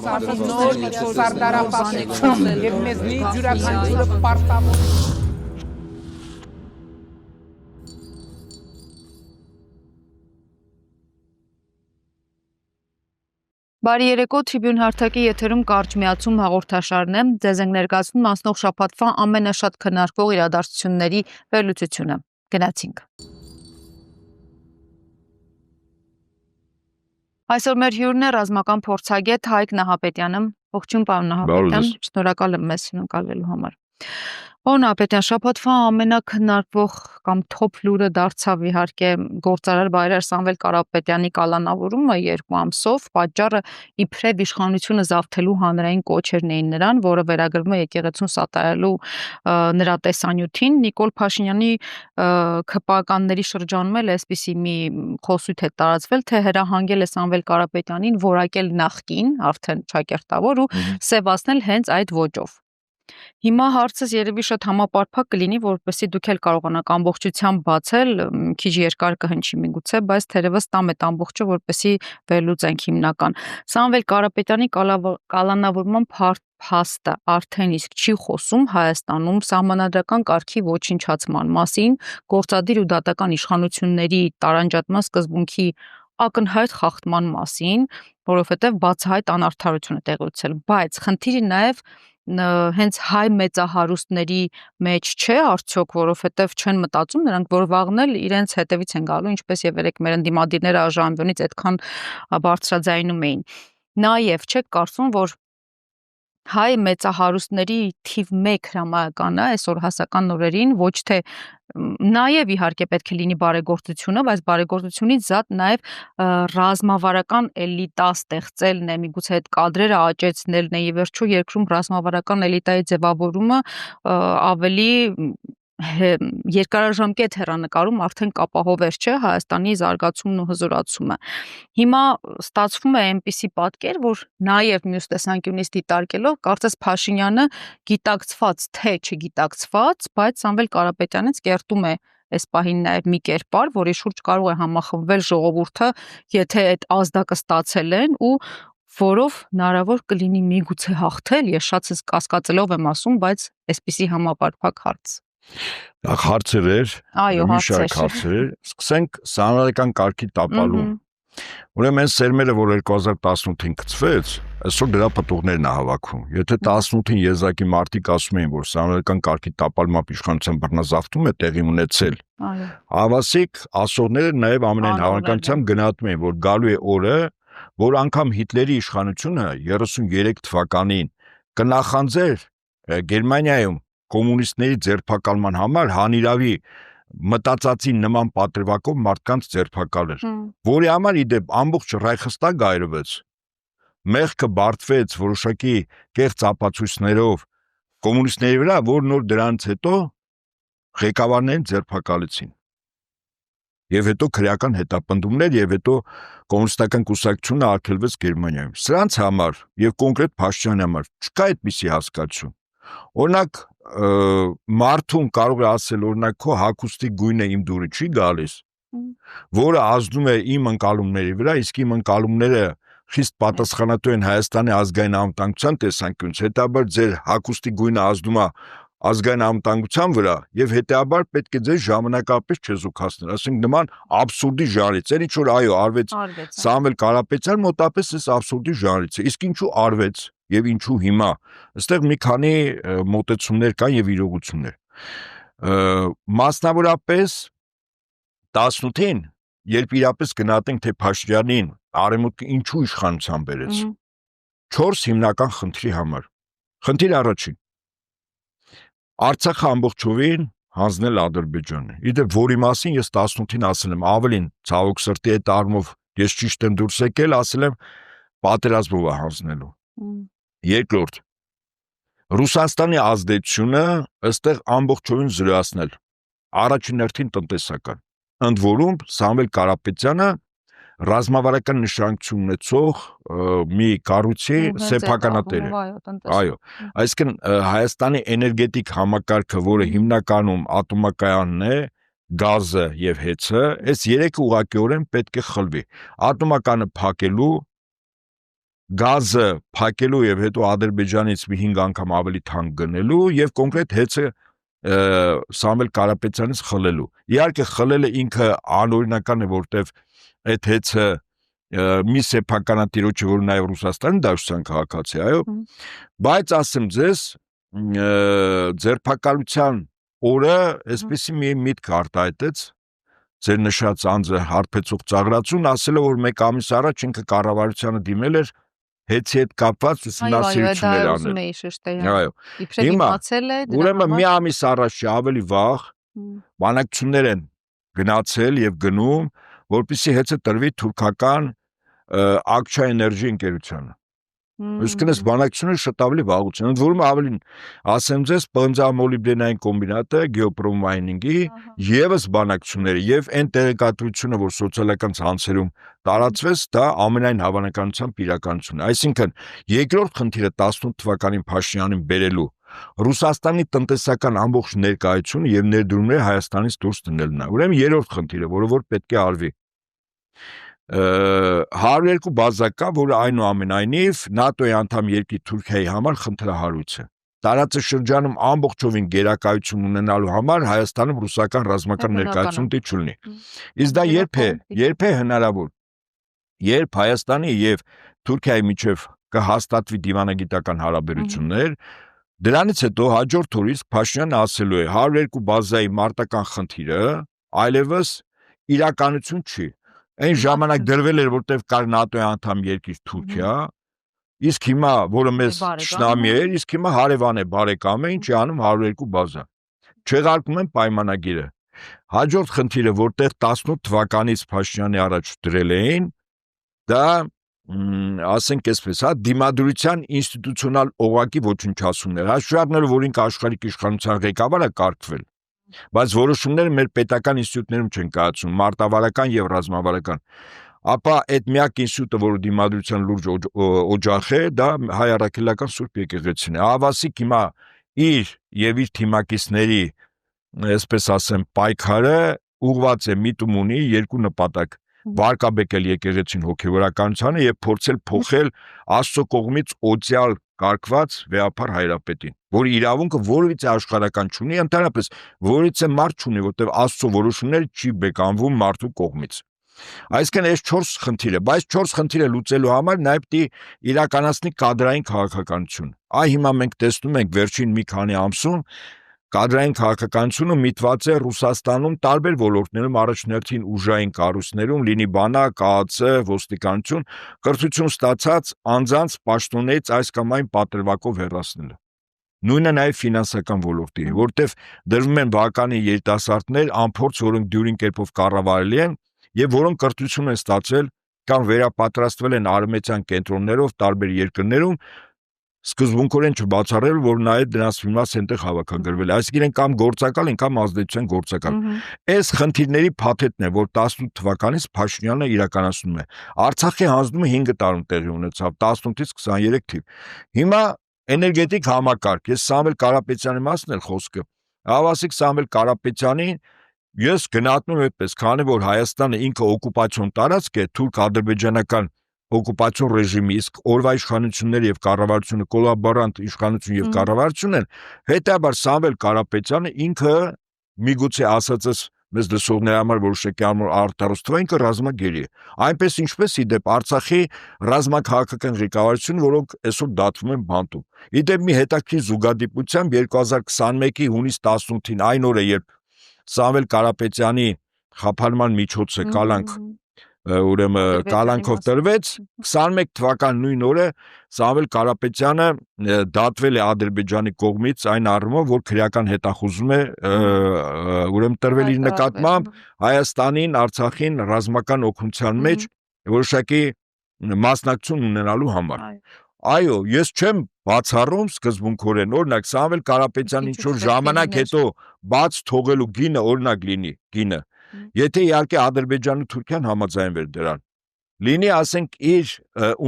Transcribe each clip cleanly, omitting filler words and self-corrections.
նոր սարդարապետություն եւ մեզնի ջուրականությունը պարտավոր Բարի երեկո Tribune հարթակի եթերում կարճ միացում հաղորդաշարն է, ձեզ ենք ներկայացնում անցնող շաբաթվա ամենաշատ քննարկվող իրադարձությունների վերլուծությունը։ Գնացինք։ Այսօր մեր հյուրն է ռազմական փորձագետ Հայկ Նահապետյանը։ Ողջույն պարոն Նահապետյան, շնորհակալ եմ մեզ հյուրընկալվելու համար։ Պարոն Նահապետյան, շաբաթվա ամենակննարկվող կամ թոփ լուրը դարձավ իհարկե գործարար Բայրար Սամվել Կարապետյանի կալանավորումը 2 ամսով, պատճառը իբրև իշխանությունը զավթելու հանրային կոչերն էին նրան, որը վերագրվում է եկեղեցուն սատարելու նրա տեսանյութին։ Նիկոլ Փաշինյանի ՔՊԱ-կանների շրջանում էլ այսպիսի մի խոսույթ է տարածվել, թե հրահանգել է Սամվել Կարապետյանին որակել նախկին, արդեն ճակերտավոր ու սևացնել հենց այդ ոճով։ Հիմա հարցս երևի շատ համապարփակ կլինի, որպեսզի դուք էլ կարողանաք ամբողջությամբ բացել, քիչ երկար կհնչի միգուցե, բայց թերևս տամ այդ ամբողջը, որպեսզի վերլուծենք հիմնական։ Սամվել Կարապետյանի կալանավորման փաստը արդեն իսկ չի խոսում Հայաստանում սահմանադրական կարգի ոչնչացման մասին, գործադիր ու դատական իշխանությունների տարանջատման սկզբունքի ակնհայտ խախտման մասին, որովհետև բացահայտ անարդարություն է տեղի ունեցել, բայց խնդիրը նաև հենց հայ մեծահարուստների մեջ չէ արդյոք, որովհետև չեն մտածում նրանք, որ վաղն էլ իրենց հետևից են գալու, ինչպես եւ երեք մեր ընդդիմադիրները ԱԺ-ից այդքան բարձրաձայնում էին։ Նաեւ չեք կարծում, որ հայ մեծահարուստների թիվ 1 հրամայականը այսօր հասական օրերին ոչ թե նաև իհարկե պետք է լինի բարեգործությունը, բայց բարեգործությունից զատ նաև ռազմավարական էլիտա ստեղծելն է, միգուցե այդ կադրերը աճեցնելն է, ի վերջո երկրում ռազմավարական էլիտայի ձևավորումը ավելի երկարաժամկետ հեռանկարում արդեն կապահովեր չէ Հայաստանի զարգացումն ու հզորացումը։ Հիմա ստացվում է այնպիսի պատկեր, որ նաև մյուս տեսանկյունից դիտարկելով, կարծես Փաշինյանը գիտակցված թե չգիտակցված, բայց Սամվել Կարապետյանից կերտում է այս պահին նաև մի կերպար, որի շուրջ կարող է համախմբվել ժողովուրդը, եթե այդ ազդակը ստացել են ու որով հնարավոր կլինի միգուցե հաղթել, ես շատ կասկածելով եմ ասում, բայց այսպիսի համապարփակ հարց։ Հարցեր էր, հարցեր։ Սկսենք սահմանադրական կարգի տապալում։ Ուրեմն այն սերմերը, որ 2018-ին գծվեց, այսօր դրա պտուղներն է հավաքում։ Եթե 18-ին եզակի մարտիկ ասում էին, որ սահմանադրական կարգի տապալմամբ իշխանության բռնազավթում է տեղի ունեցել, ավասիկ ասողները նաև ամենայն հավանականությամբ գնահատում էին, որ գալու է օրը, որ անգամ Հիտլերի իշխանությունը 33 թվականին կնախանձեր Գերմանիայում կոմունիստների ձերբակալման համար հանիրավի մտածածի նման պատրվակով մարդկանց ձերբակալեր, որի համար իդեպ ամբողջ Ռայխստագը այրվեց, մեղքը բարդվեց որոշակի կեղծ ապացույցներով կոմունիստների վրա, որ նոր դրանից հետո ղեկավարներին ձերբակալեցին։ Եվ հետո քրեական հետապնդումներ, եւ հետո կոմունիստական կուսակցությունը արգելվեց Գերմանիայում։ Սրանց համար եւ կոնկրետ Փաշինյանի համար չկա այդպիսի հասկացություն։ Օրինակ մարդուն կարող է ասել, օրինակ քո հագուստի գույնը իմ դուրը չի գալիս, որը ազդում է իմ ընկալումների վրա, իսկ իմ ընկալումները խիստ պատասխանատու են Հայաստանի ազգային անվտանգության տեսանկյունից, հետաբար ձեր հագուստի գույնը ազդում է ազգային անվտանգության վրա եւ հետեաբար պետք է ձեզ ժամանակապես չեզոքացնել, ասենք նման աբսուրդի ժանրից, ինչ որ այո արվեց Սամվել Կարապետյան մոտապես այս աբսուրդի ժանրից է, իսկ ինչու արվեց եւ ինչու հիմա, այստեղ մի քանի մոտեցումներ կան եւ իրողություններ, մասնավորապես 18-ին, երբ իրապես գնահատենք թե Փաշինյանին արևմուտքը ինչու իշխանության բերեց, 4 հիմնական խնդրի համար, խնդիր առաջին Արցախը ամբողջովին հանձնել Ադրբեջանը։ Իդեպ որի մասին ես 18-ին ասել եմ, ավելին ցավոք սրտի այդ առումով ես ճիշտ եմ դուրս եկել, ասել եմ պատերազմով է հանձնելու։ Երկրորդ Ռուսաստանի ազդեցությունը ըստեղ ամբողջովին զրոյացնել։ Առաջին հերթին տնտեսական։ Ընդ որում Սամվել Կարապետյանը ռազմավարական նշանակություն ունեցող մի կառույցի սեփականատեր է։ Այո, այսինքն Հայաստանի էներգետիկ համակարգը, որը հիմնականում ատոմակայանն է, գազը եւ հեծը, այս երեքը ուղղակիորեն պետք է խլվի։ Ատոմականը փակելու գազը փակելու եւ հետո Ադրբեջանից մի 5 անգամ ավելի թանկ գնելու եւ կոնկրետ հեծը Սամվել Կարապետյանից խլելու։ Իհարկե խլելը ինքը անօրինական է, որտեվ այդ հեծը մի սեփականատիրոջ, որ նաեւ Ռուսաստանի Դաշնության քաղաքացի, այո, բայց ասեմ ձեզ, ձերբակալության օրը այսպեսի մի միտք արտահայտեց ձեր նշած անձը հարբեցող ծաղրացուն, ասելով որ մեկ ամիս առաջ ինքը կառավարությանը դիմել էր հեծի հետ կապված ուսումնասիրություններ անել։ Այո, հիմա ուրեմն մի ամիս առաջ ավելի վաղ բանակցություններ են գնացել եւ գնում, որպեսզի հեծը տրվի թուրքական Ակչա էներգի ընկերությանը։ Իսկն այս բանակցությունը շատ ավելի վաղուց են, որում ավելին ասեմ ձեզ պղնձամոլիբդենային կոմբինատը գեոպրոմայնինգի եւս բանակցությունները եւ այն տեղեկատվությունը, որ սոցիալական ցանցերում տարածվեց, դա ամենայն հավանականությամբ իրականություն է։ Այսինքն երկրորդ խնդիրը 18 թվականին Փաշինյանին բերելու Ռուսաստանի տնտեսական ամբողջ ներկայությունը եւ ներդրումները Հայաստանից դուրս դնելն է։ Ուրեմն երրորդ խնդիրը, որը որ պետք է արվի 102 բազա կա, որը այնուամենայնիվ ՆԱՏՕ-ի անդամ երկրի Թուրքիայի համար խնդրահարույց է։ Տարածաշրջանում ամբողջովին գերակայություն ունենալու համար Հայաստանում ռուսական ռազմական ներկայություն դի չունի։ Իսկ դա երբ է հնարավոր, երբ Հայաստանի եւ Թուրքիայի միջև կհաստատվի դիվանագիտական հարաբերություններ, դրանից հետո հաջորդ օրից Փաշինյանը ասելու է 102 բազայի մարտական խնդիրը այլևս իրականություն չի։ Այն ժամանակ դրվել էր, որտեղ կար ՆԱՏՕ-ի անդամ երկիր Թուրքիա, իսկ հիմա, որը մեզ ճշնամի էր, իսկ հիմա հարևան է, բարեկամ է, ինչի անում 102 բազա։ Չեղարկում են պայմանագիրը։ Հաջորդ խնդիրը, որտեղ 18 թվականից Փաշինյանի առաջ դրել էին, դա ասենք այսպես, հա, դիմադրության ինստիտուցիոնալ օղակի ոչնչացումն էր։ Հաշվառները, որ ինքը աշխարհիկ իշխանության ղեկավար է կարգվել, բայց որոշումները մեր պետական ինստիտուտներում չեն կայացում, մարտավարական եւ ռազմավարական։ Ապա այդ միակ ինստիտուտը, որը դիմադրության լուրջ օջախ է, դա Հայ առաքելական Սուրբ եկեղեցին է։ Ավասիկ հիմա իր եւ իր թիմակիցների, այսպես ասեմ, պայքարը ուղղված է միտում ունի երկու նպատակ. վարկաբեկել եկեղեցին հոգեվորականությանը եւ փորձել փոխել Աստծո կողմից օծյալ կարգված վեհապար հայրապետին, որի իրավունքը որևիցե աշխարհական չունի, ընդհանրապես որևիցե մարդ չունի, որտեղ Աստծո որոշումները չի բեկանվում մարդու կողմից։ Այսինքն այս 4 խնդիրը, բայց 4 խնդիրը լուծելու համար նաեւ պիտի իրականացնի կադրային քաղաքականություն։ Այ հիմա մենք տեսնում ենք վերջին մի քանի ամսում կադրային քաղաքականությունը միտված է Ռուսաստանում տարբեր ոլորտներում, առաջնորդին ուժային կառույցներում, լինի բանակ, ԿԱԱՑ, ոստիկանություն, կրթություն ստացած անձանց պաշտոններից այս կամ այն պատրվակով հեռացնելը։ Նույնը նաև ֆինանսական ոլորտի, որտեղ դրվում են բականի երիտասարդներ, անփորձ, որոնք դյուրին կերպով կառավարելի են եւ որոնք կրթություն են ստացել կամ վերապատրաստվել են արմենիական կենտրոններով տարբեր երկրներում, սկզբունքորեն չբացառել, որ նաև դրանց ֆինանս այնտեղ հավաքագրվել է, այսինքն են կամ գործակալ են, կամ ազդեցության գործակալ։ Այս խնդիրների փաթեթն է, որ 18 թվականից Փաշինյանը իրականացնում է։ Արցախի հանձնումը 5 տարում տեղի ունեցավ, 18-ից 23 թիվ։ Հիմա էներգետիկ համակարգ, ես Սամվել Կարապետյանի մասն էլ խոսքը, հավասիկ Սամվել Կարապետյանին ես գնահատում եմ այդպես, քանի որ Հայաստանը ինքը օկուպացիոն տարածք է, թուրք-ադրբեջանական օկուպացիոն ռեժիմի, իսկ օրվա իշխանությունները եւ կառավարությունը կոլաբորանտ իշխանություն եւ կառավարություն են, հետեւաբար Սամվել Կարապետյանը ինքը միգուցե ասածս մեզ լսողների համար որոշակի արտարոց թվա ինքը ռազմագերի է, այնպես ինչպես իդեպ Արցախի ռազմաքաղաքական ղեկավարություն, որոնք այսօր դատվում են բանտում։ Իդեպ մի հետաքրքիր զուգադիպությամբ 2021-ի հունիս 18-ին այն օրը, երբ Սամվել Կարապետյանի խափանման միջոցը կալանք ուրեմն կալանքով տրվեց 21 թվական նույն օրը Սամվել Կարապետյանը դատվել է Ադրբեջանի կողմից այն առումով, որ քրեական հետախուզում է ուրեմն տրվել իր նկատմամբ Հայաստանին, Արցախին ռազմական օգնության մեջ որոշակի մասնակցություն ունենալու համար։ Այո, ես չեմ բացառում սկզբունքորեն, օրինակ Սամվել Կարապետյանը ինչ որ ժամանակ հետո բաց թողելու գինը օրինակ լինի, գինը Եթե իհարկե Ադրբեջանը Թուրքիան համաձայնվեր դրան, լինի ասենք իր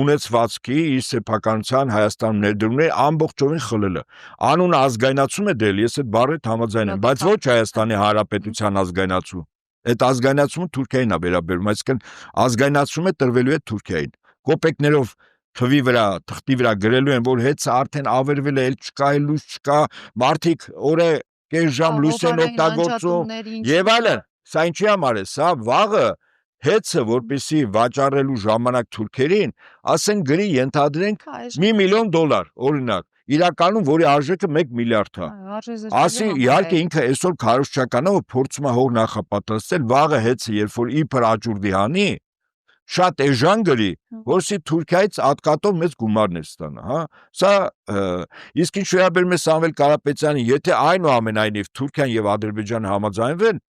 ունեցվածքի, իր սեփականության Հայաստանում ներդրումների ամբողջովին խլելը, անունը ազգայնացում է դել, ես այդ բառը համաձայն եմ, բայց ոչ Հայաստանի Հանրապետության ազգայնացում, այդ ազգայնացումը Թուրքիային է վերաբերում, այսինքն ազգայնացումը տրվելու է Թուրքիային, կոպեկներով թվի վրա, թղթի վրա գրելու են, որ հեծը արդեն ավերվել է, չկա, լույս չկա, մարդիկ օրը կես ժամ լույս են օգտագործում եւ այլն։ Սա ինչի համար է, սա վաղը հեծը, որպեսի վաճառելու ժամանակ թուրքերին, ասեն գրի ենթադրենք $1 միլիոն, օրինակ, իրականում որի արժեքը 1 միլիարդ է։ Ասի իհարկե ինքը այսօր քարոզչականով փորձում է հող նախապատրաստել, վաղը հեծը երբ որ իբր աճուրդի հանի, շատ էժան գրի, որսի Թուրքիայից ատկատով մեծ գումարներ ստանա, հա։ Սա իսկ ինչ վերաբերում է Սամվել Կարապետյանին, եթե այնուամենայնիվ Թուրքիան եւ Ադրբեջանը համաձայնվեն,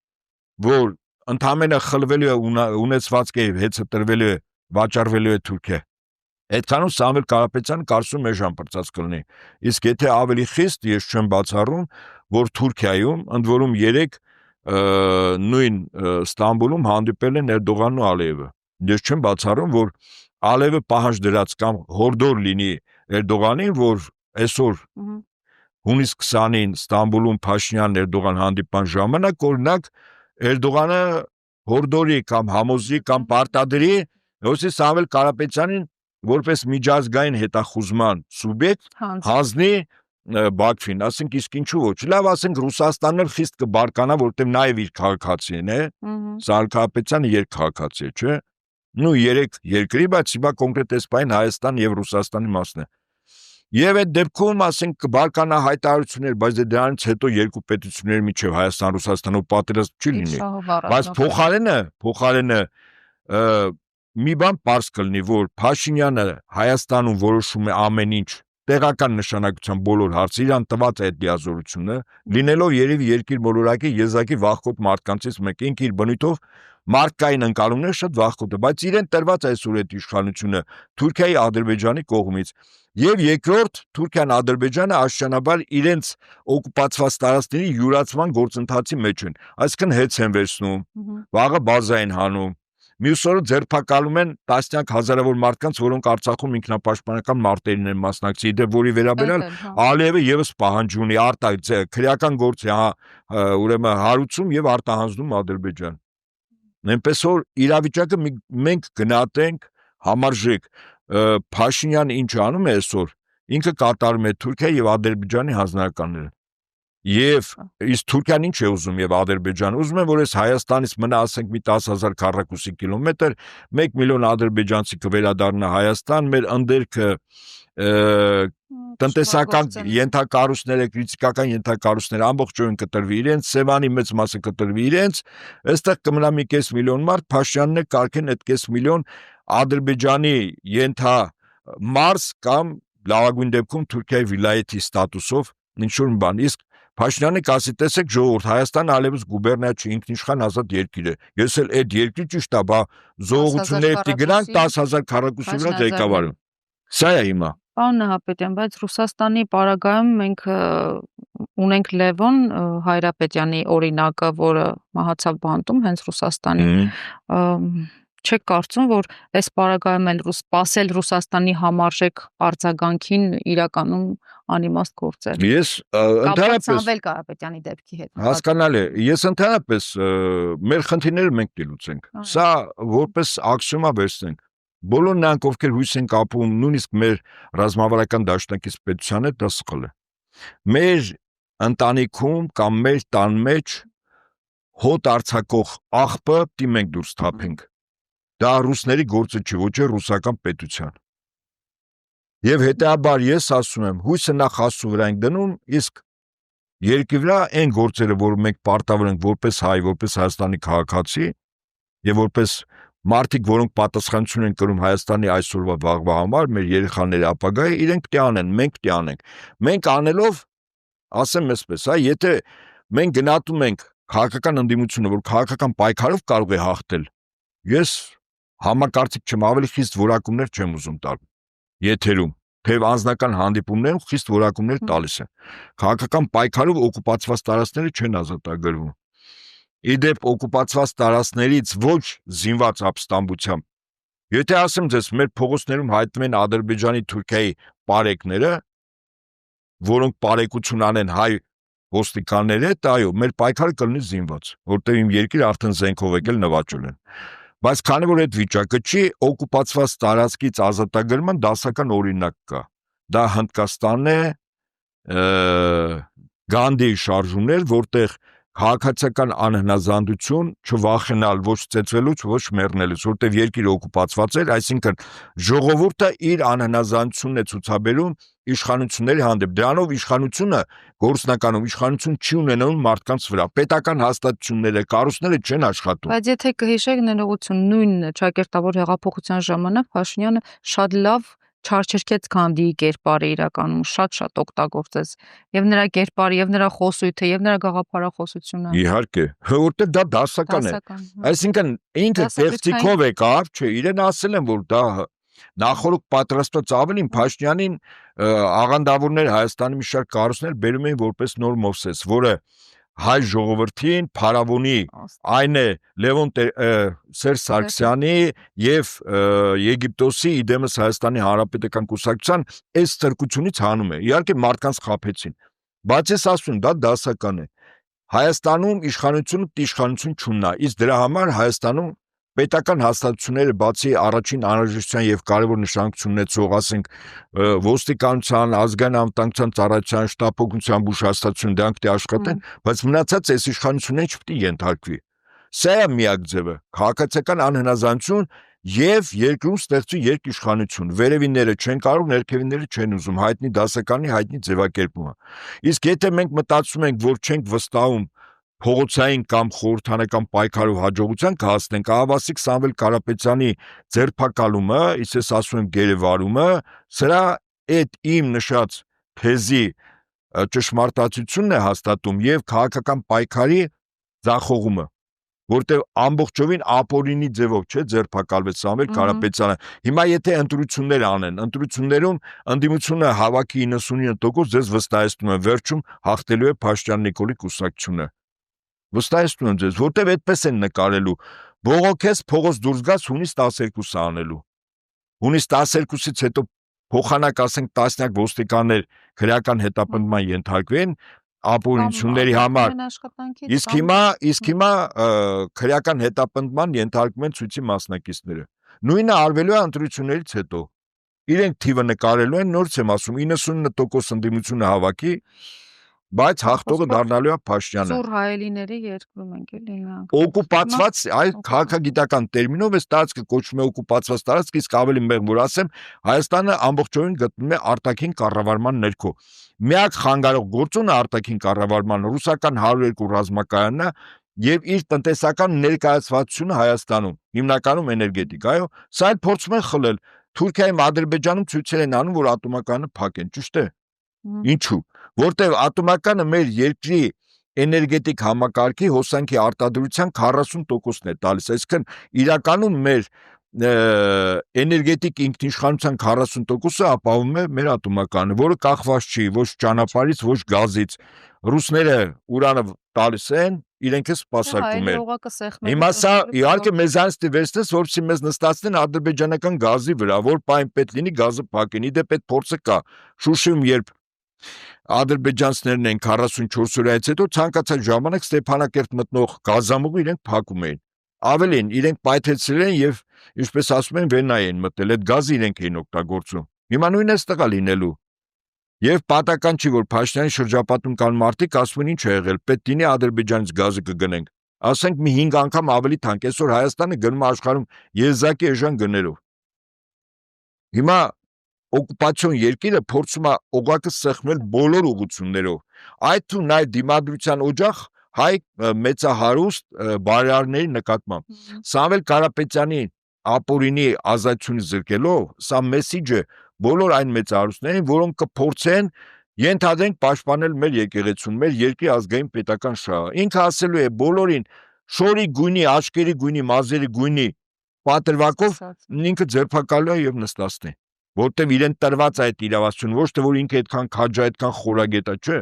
որ ընդամենը խլվելու է ունեցվածքը հեծը տրվելու է, վաճառվելու է Թուրքիա, այդքանում Սամվել Կարապետյանը կարծում էժան պրծած կլինի։ Իսկ եթե ավելի խիստ, ես չեմ բացառում, որ Թուրքիայում ընդ որում 3 նույն Ստամբուլում հանդիպել են Էրդողանն ու Ալիևը։ Ես չեմ բացառում, որ Ալիևը պահանջ դրած կամ հորդոր լինի Էրդողանին, որ այսօր հունիս 20-ին Ստամբուլում Փաշինյան-Էրդողան հանդիպան ժամանակ օրինակ Էրդողանը հորդորի կամ համոզի կամ պարտադրի հոսի Սամվել Կարապետյանին որպես միջազգային հետախուզման սուբյեկտ հանձնի Բաքվին, ասենք իսկ ինչու ոչ, լավ ասենք Ռուսաստանն էլ խիստ կբարկանա, որտեղ նաև իր քաղաքացին է, Սամվել Կարապետյանը երկքաղաքացի է, չէ՞։ Ну 3 երկրի, բայց հիմա կոնկրետ այսպայն Հայաստան եւ Ռուսաստանի մասն է։ Եվ այդ դեպքում ասենք կբարկանա հայտարարություններ, բայց դրանից հետո երկու պետությունների միջև Հայաստան-Ռուսաստանով պատերազմ չի լինի։ Բայց փոխարենը մի բան պարզ կլինի, որ Փաշինյանը Հայաստանում որոշում է ամեն ինչ, տեղական նշանակության բոլոր հարցը, իրան տված է այդ լիազորությունը, լինելով երևի երկիր մոլորակի եզակի վախկոտ մարդկանցից մեկը, ինքը իր բնույթով մարդկային ընկալումները շատ վախկոտ է, բայց իրեն տրված այսօր այդ իշխանությունը Թուրքիայի Ադրբեջանի կողմից։ Եվ երկրորդ Թուրքիան Ադրբեջանը աշճանաբար իրենց օկուպացված տարածքների յուրացման գործընթացի մեջ են, այսինքն հեծ են վերցնում, վաղը բազա են հանում, մյուս օրը ձերբակալում են տասնյակ հազարավոր մարդկանց, որոնք Արցախում ինքնապաշտպանական մարտերին են մասնակցի, դե որի վերաբերյալ Ալիևը եւս պահանջ ունի քրեական գործ է, ուրեմն հարուցում եւ արտահանձնում Ադրբեջան։ Նույնպես որ իրավիճակը մենք գնահատենք համարժեք, Փաշինյանը ինչ անում է այսօր, ինքը կատարում է Թուրքիայի եւ Ադրբեջանի հանձնարարականները։ Եվ իսկ Թուրքիան ինչ է ուզում եւ Ադրբեջանը ուզում են որ այս Հայաստանից մնա ասենք մի 10,000 քառակուսի կիլոմետր 1 միլիոն ադրբեջանցի կվերադառնա Հայաստան, մեր ընդերքը տնտեսական ենթակառույցները, քրիտիկական ենթակառույցները ամբողջովին կտրվի իրենց, Սևանի մեծ մասը կտրվի իրենց, այստեղ կմնա մի 5 միլիոն մարդ, Փաշինյանն է կարգեն այդ 5 միլիոն Ադրբեջանի ենթամարզ կամ լավագույն դեպքում Թուրքիայի վիլայեթի ստատուսով ինչ-որ բան, իսկ Փաշինյանը կասի, տեսեք ժողովուրդ, Հայաստանը այլևս գուբերնիա չի, ինքնիշխան ազատ երկիր է։ Ես էլ այդ երկրի ճիշտ է, բա զողողությունների պիտի գնանք 10,000 քառակուսի վրա ղեկավարում։ Սա է հիմա։ Պարոն Նահապետյան, բայց Ռուսաստանի պարագայում մենք ունենք Լևոն Հայրապետյանի օրինակը, որը մահացավ բանտում հենց Ռուսաստանի։ Չեք կարծում, որ այս պարագայում էլ սպասել Ռուսաստանի համարժեք արձագանքին իրականում անիմաստ գործ է։ Ես ընդհանրապես Սամվել Կարապետյանի դեպքի հետ հասկանալի է։ Ես ընդհանրապես մեր խնդիրները մենք կլուծենք։ Սա որպես աքսիոմա վերցնենք։ Բոլոր նրանք, ովքեր հույս են կապում, նույնիսկ մեր ռազմավարական դաշնակից պետության հետ, դա սխալ է։ Մեր ընտանիքում կամ մեր տան մեջ հոտ արձակող աղբը պիտի մենք դուրս թափենք։ Դա ռուսների գործը չի, ոչ է ռուսական պետության։ Եվ հետեաբար ես ասում եմ, հույսը նախ Աստծո վրա ենք դնում, իսկ երկրի վրա այն գործերը, որ մենք պարտավոր ենք որպես հայ, որպես Հայաստանի քաղաքացի եւ որպես մարդիկ, որոնք պատասխանություն են կրում Հայաստանի այսօրվա վաղվա համար, մեր երեխաների ապագայի, իրենք պիտի անեն, մենք պիտի անենք։ Մենք անելով, ասեմ այսպես, հա, եթե մենք գնահատում ենք քաղաքական ընդդիմությունը, որ քաղաքական պայքարով կարող է հաղթել, ես համակարծիք չեմ, ավելի խիստ որակումներ չեմ ուզում տալ եթերում, թեև անձնական հանդիպումներում խիստ որակումներ տալիս են։ Քաղաքական պայքարով օկուպացված տարածքները չեն ազատագրվում։ Իդեպ օկուպացված տարածքներից ոչ զինված ապստամբությամբ։ Եթե ասեմ ձեզ, մեր փողոցներում հայտնվում են Ադրբեջանի, Թուրքիայի պարեկները, որոնք պարեկություն անեն հայ ոստիկանների հետ, այո, մեր պայքարը կլինի զինված, որտեղ իմ երկիրը արդեն զենքով եկել նվաճել են։ Բայց քանի որ այդ վիճակը չի, օկուպացված տարածքից ազատագրման դասական օրինակ կա։ Դա Հնդկաստանն է, Գանդիի շարժումներ, որտեղ քաղաքացիական անհնազանդություն, չվախենալ ոչ ծեծվելուց, ոչ մեռնելուց, որտեղ երկիրը օկուպացված էր, այսինքն ժողովուրդը իր անհնազանդությունն է ցուցաբերում իշխանությունների հանդեպ։ Դրանով իշխանությունը գործնականում իշխանություն չի ունենում մարդկանց վրա։ Պետական հաստատությունները, կառույցները չեն աշխատում։ Բայց եթե կհիշեք ներողություն, նույն ճակերտավոր հեղափոխության ժամանակ Փաշինյանը շատ լավ չարչերքեց Գանդիի կերպարը իրականում շատ օգտագործեց եւ նրա կերպարը եւ նրա խոսույթը եւ նրա գաղափարախոսությունը Իհարկե, որտեղ դա դասական է։ Այսինքն ինքը տեխնիկով եկավ, չէ, իրեն ասել են, որ դա նախորդ պատրաստված ավելին Փաշինյանին աղանդավորներ Հայաստանի մի շարք կառույցներ բերում էին որպես նոր Մովսես, որը հայ ժողովրդին փարավոնի այն է Լևոն Սերժ Սարգսյանի եւ Եգիպտոսի իդեմս Հայաստանի Հանրապետական կուսակցության այս ծրկությունից հանում է։ Իհարկե մարդկանց խաբեցին, բայց ես ասում դա դասական է։ Հայաստանում իշխանությունը իշխանություն չունա, իսկ դրա համար Հայաստանում պետական հաստատությունները բացի առաջին անհրաժեշտության եւ կարևոր նշանակություն ունեցող, ասենք, ոստիկանության, ազգային անվտանգության ծառայության, շտապօգնության բուժ հաստատություն դրանք դե աշխատեն, բայց մնացած այս իշխանությունները չպետք է ենթարկվի։ Սա է միակ ձևը, քաղաքացիական անհնազանդություն եւ երկրում ստեղծի երկիշխանություն։ Վերևինները չեն կարող, ներքևինները չեն ուզում, հայտնի դասականի հայտնի ձևակերպումը։ Իսկ եթե մենք մտածում ենք, որ չենք վստահում փողոցային կամ խորհրդանական պայքարով հաջողության կհասնենք, ահավասիկ Սամվել Կարապետյանի ձերբակալումը, իսկ ես ասում եմ գերեվարումը, սրա այդ իմ նշած թեզի ճշմարտացությունն է հաստատում եւ քաղաքական պայքարի ձախողումը, որտեղ ամբողջովին ապօրինի ձևով չէ ձերբակալվեց Սամվել Կարապետյանը։ Հիմա եթե ընտրություններ անեն, ընտրություններում ընդդիմությունը հավաքի 99%, ձեզ վստահեցնում եմ, վերջում հաղթելու է Փաշինյան Նիկոլի կուսակցությունը։ Վստահեցնում եմ ձեզ, որտեվ այդպես են նկարելու։ Բողոքես փողոց դուրս գաս հունիս 12-ը անելու։ Հունիս 12-ից հետո փոխանակ ասենք տասնյակ ոստիկաններ քրեական հետապնդման ենթարկվեն ապօրինությունների համար։ Իսկ հիմա քրեական հետապնդման ենթարկում են ցույցի մասնակիցները։ Նույնը արվելու է ընտրություններից հետո։ Իրենք թիվը նկարելու են, նորից եմ ասում, 99% ընդդիմությունը հավաքի, բայց հաղթողը դառնալու է Փաշինյանը։ Ծուռ հայելիների երկրում ենք էլի նրանք։ Օկուպացված, այ քաղաքագիտական տերմինով այս տարածքը կոչվում է օկուպացված տարածք, իսկ ավելի մեղմ որ ասեմ, Հայաստանը ամբողջովին գտնվում է արտաքին կառավարման ներքո։ Միակ խանգարող գործոնը արտաքին կառավարման ռուսական 102 ռազմակայանն է եւ իր տնտեսական ներկայացվածությունը Հայաստանում, հիմնականում էներգետիկ, այո, սա էլ փորձում են խլել։ Թուրքիայում, Ադրբեջանում ցույցեր են անում, որ ատոմականը փակեն, ճիշտ է։ Ինչու՞։ Որտեղ ատոմականը մեր երկրի էներգետիկ համակարգի հոսանքի արտադրության 40%-ն է տալիս, այսինքն իրականում մեր էներգետիկ ինքնիշխանության 40%-ը ապահովում է մեր ատոմականը, որը կախված չի ոչ ճանապարհից, ոչ գազից։ Ռուսները ուրանը տալիս են, իրենք է սպասարկում են։ Հիմա սա իհարկե մեզանից դիվերսնես, որպեսզի մեզ նստացնեն ադրբեջանական գազի վրա, որ պայն պետք լինի գազը փակեն։ Իդեպ այդ փորձը կա։ Շուշիում երբ ադրբեջանցիներն են 44 օրից հետո ցանկացած ժամանակ Ստեփանակերտ մտնող գազամուղը իրենք փակում էին։ Ավելին, իրենք պայթեցրել են եւ ինչպես ասում են Վեննայի են մտել, այդ գազը իրենք էին օգտագործում։ Հիմա նույնն է ստղա լինելու։ Եվ պատական չի, որ Փաշինյանի շրջապատում կան մարդիկ ասում են ինչ է եղել, պետք լինի Ադրբեջանից գազը կգնենք։ Ասենք մի 5 անգամ ավելի թանկ, այսօր Հայաստանը գնում է աշխարհում եզակի էժան գներով։ Հիմա օկուպացիոն երկիրը փորձում է օղակը սեղմել բոլոր ուղղություններով։ Այդ թվում նաև դիմադրության օջախ հայ մեծահարուստ բարերարների նկատմամբ։ Սամվել Կարապետյանի ապօրինի ազատությունը զրկելով, սա մեսիջը բոլոր այն մեծահարուստներին, որոնք կփորձեն ենթադրենք պաշտպանել մեր եկեղեցուն, մեր երկրի ազգային պետական շահը։ Ինքը ասելու է բոլորին շորի գույնի, աչքերի գույնի, մազերի գույնի պատրվակով ինքը ձերբակալու է եւ նստացնի, որտեվ իրեն տրված է այդ իրավասությունը, ոչ թե որ ինքը այդքան քաջա, այդքան խորագետ է, չէ։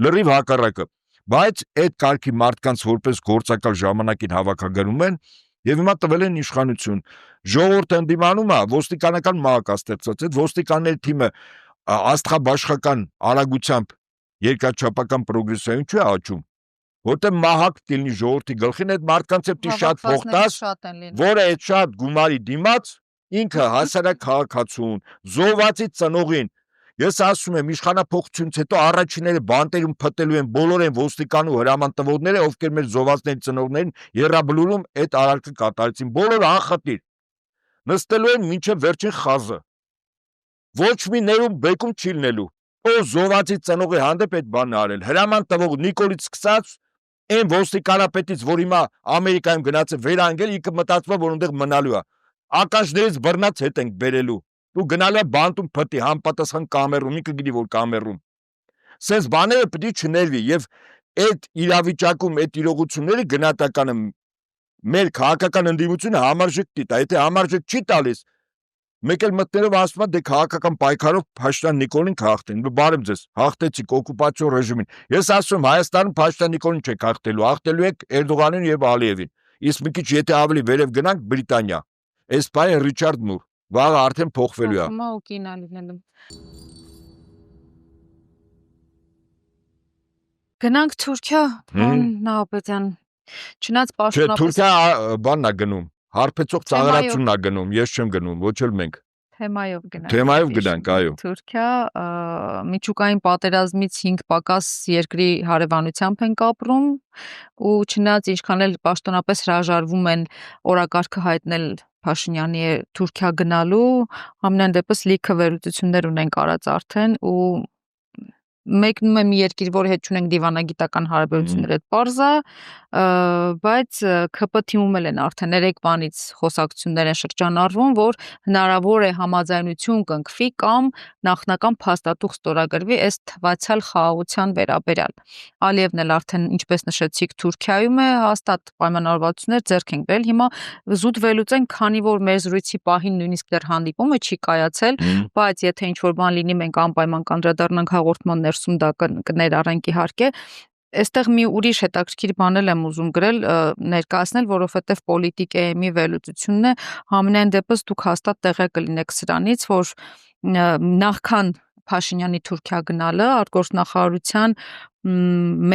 Լրիվ հակառակը։ Բայց այդ կարգի մարդկանց որպես գործակալ ժամանակին հավաքագրում են եւ հիմա տվել են իշխանություն։ Ժողովուրդը ընդդիմանում է, ոստիկանական մահակ է ստեղծված։ Այդ ոստիկանների թիմը աստղաբաշխական արագությամբ երկրաչափական պրոգրեսիայում չի աճում։ որտեղ մահակ դիլնի ժողովրդի գլխին այդ մարդկանց հետ շատ փոխտած, որը այդ շատ գումարի դիմաց ինքը հասարակ քաղաքացուն, զոհվածի ծնողին, ես ասում եմ իշխանափոխությունից հետո առաջինները բանտերում փտելու են բոլոր են ոստիկան ու հրաման տվողները, ովքեր մեր զոհվածների ծնողներին երրաբլուրում այդ արարքը կատարեցին, բոլորը անխտիր նստելու են մինչև վերջին խազը, ոչ մի ներում բեկում չի լինելու, ով զոհվածի ծնողի հանդեպ այդ բանն արել, հրաման տվող Նիկոլից սկսած, այն ոստիկանապետից, որ հիմա Ամերիկայում գնաց է վերանգել, ինքը մտածում է, որ այնտեղ մնալու է, ականջներից բռնած հետ ենք բերելու, ու գնալու է բանտում փտի, համապատասխան կամերում, ինքը գիտի, որ կամերում, սենց բաները պիտի չներվի, եւ այդ իրավիճակում այդ իրողությունները գնահատականը մեր քաղաքական ընդդիմությունը համարժեք դիտա, եթե համարժեք չի տալիս, մեկ էլ մտնելով ասում է դե քաղաքական պայքարով Փաշտյան Նիկոլին կհաղթեն, բարև ձեզ, հաղթեցիք օկուպացիոն ռեժիմին, ես ասում Հայաստանում Փաշտյան Նիկոլին չեք հաղթելու, հաղթելու եք Էրդողանին եւ Ալիևին, իսկ մի քիչ եթե ավելի վերև գնանք Բրիտանիա, այս բայը Ռիչարդ Մուր, վաղը արդեն փոխվելու է։ Գնանք Թուրքիա, Նահապետյան, չնայած պաշտոնապես Թուրքիա բանն է գնում, հարբեցող ծաղրացումն է գնում, ես չեմ գնում, ոչ էլ մենք։ Թեմայով գնանք, այո։ Թուրքիա միջուկային պատերազմից 5 պակաս երկրի հարևանությամբ ենք ապրում ու չնայած ինչքան էլ պաշտոնապես հրաժարվում են օրակարգը հայտնել Փաշինյանի Թուրքիա գնալու, ամենայն դեպս լիքը վերլուծություններ ունենք արած արդեն ու մեկնում է մի երկիր, որի հետ չունենք դիվանագիտական հարաբերություններ, այդ պարզ է, բայց ՔՊ թիմում էլ են արդեն երեկվանից խոսակցություններ են շրջանառվում, որ հնարավոր է համաձայնություն կնքվի կամ նախնական փաստաթուղթ ստորագրվի այս թվացial խաղաղության վերաբերյալ։ Ալիևն էլ արդեն, ինչպես նշեցիք, Թուրքիայում է, հաստատ պայմանավորվածություններ ձեռք են բերել։ Հիմա զուտ վերլուծենք, քանի որ մեր զրույցի պահին նույնիսկ դեռ հանդիպումը չի կայացել, բայց եթե ինչ-որ բան լինի, մենք անպայման կանդրադառնանք հաղորդման ներսում դա կներառենք իհարկե։ Այստեղ մի ուրիշ հետաքրքիր բան եմ ուզում գրել, ներկայացնել, որովհետև պոլիտիկայի վերլուծությունն է, համենայն դեպս դուք հաստատ տեղյակ կլինեք սրանից, որ նախքան Փաշինյանի Թուրքիա գնալը